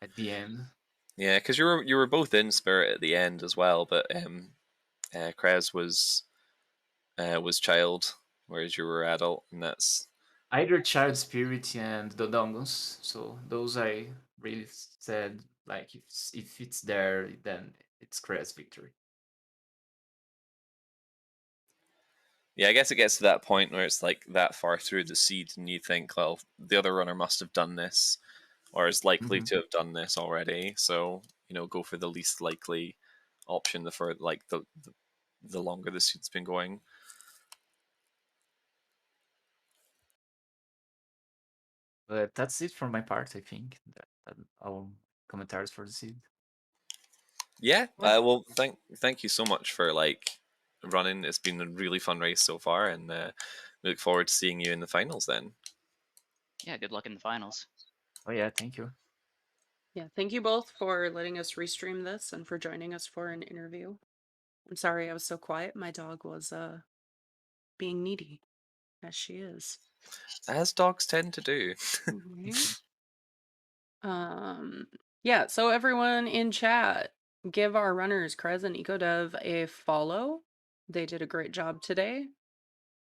at the end. Yeah, because you were both in Spirit at the end as well, but kr3z was child, whereas you were adult, and that's Either Child Spirit and the Dongons. So those I really said, like if it's there, then it's kr3z victory. yeah. I guess it gets to that point where it's like that far through the seed, and you think, well, the other runner must have done this, or is likely Mhm. to have done this already. So go for the least likely option for like the longer the seed's been going. But that's it for my part. I think that all commentaries for the seed. Yeah. Well, Well, thank you so much for like running. It's been a really fun race so far, and we look forward to seeing you in the finals then. Yeah, good luck in the finals. Oh yeah, thank you. yeah, thank you both for letting us restream this and for joining us for an interview. I'm sorry I was so quiet. My dog was being needy, as she is. As dogs tend to do. Right? Um, yeah, so everyone in chat, give our runners, kr3z and Egodev, a follow. They did a great job today.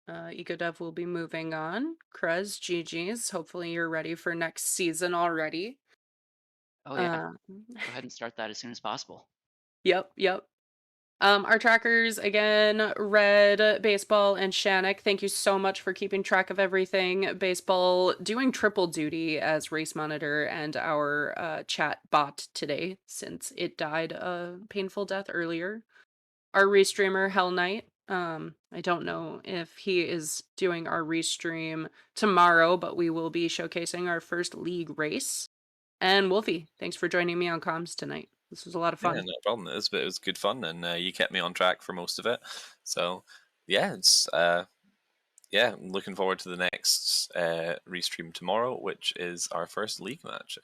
Egodev will be moving on. kr3z, GG's. Hopefully you're ready for next season already. Oh yeah, Uh, go ahead and start that as soon as possible. yep. Our trackers, again, Red, Baseball, and Shannick, thank you so much for keeping track of everything. Baseball doing triple duty as race monitor and our chat bot today, since it died a painful death earlier. Our restreamer, Hell Knight, I don't know if he is doing our restream tomorrow, but we will be showcasing our first league race. And Wolfie, thanks for joining me on comms tonight. This was a lot of Yeah, fun. no problem. It was good fun, and you kept me on track for most of it. So yeah, it's yeah, I'm looking forward to the next restream tomorrow, which is our first league match.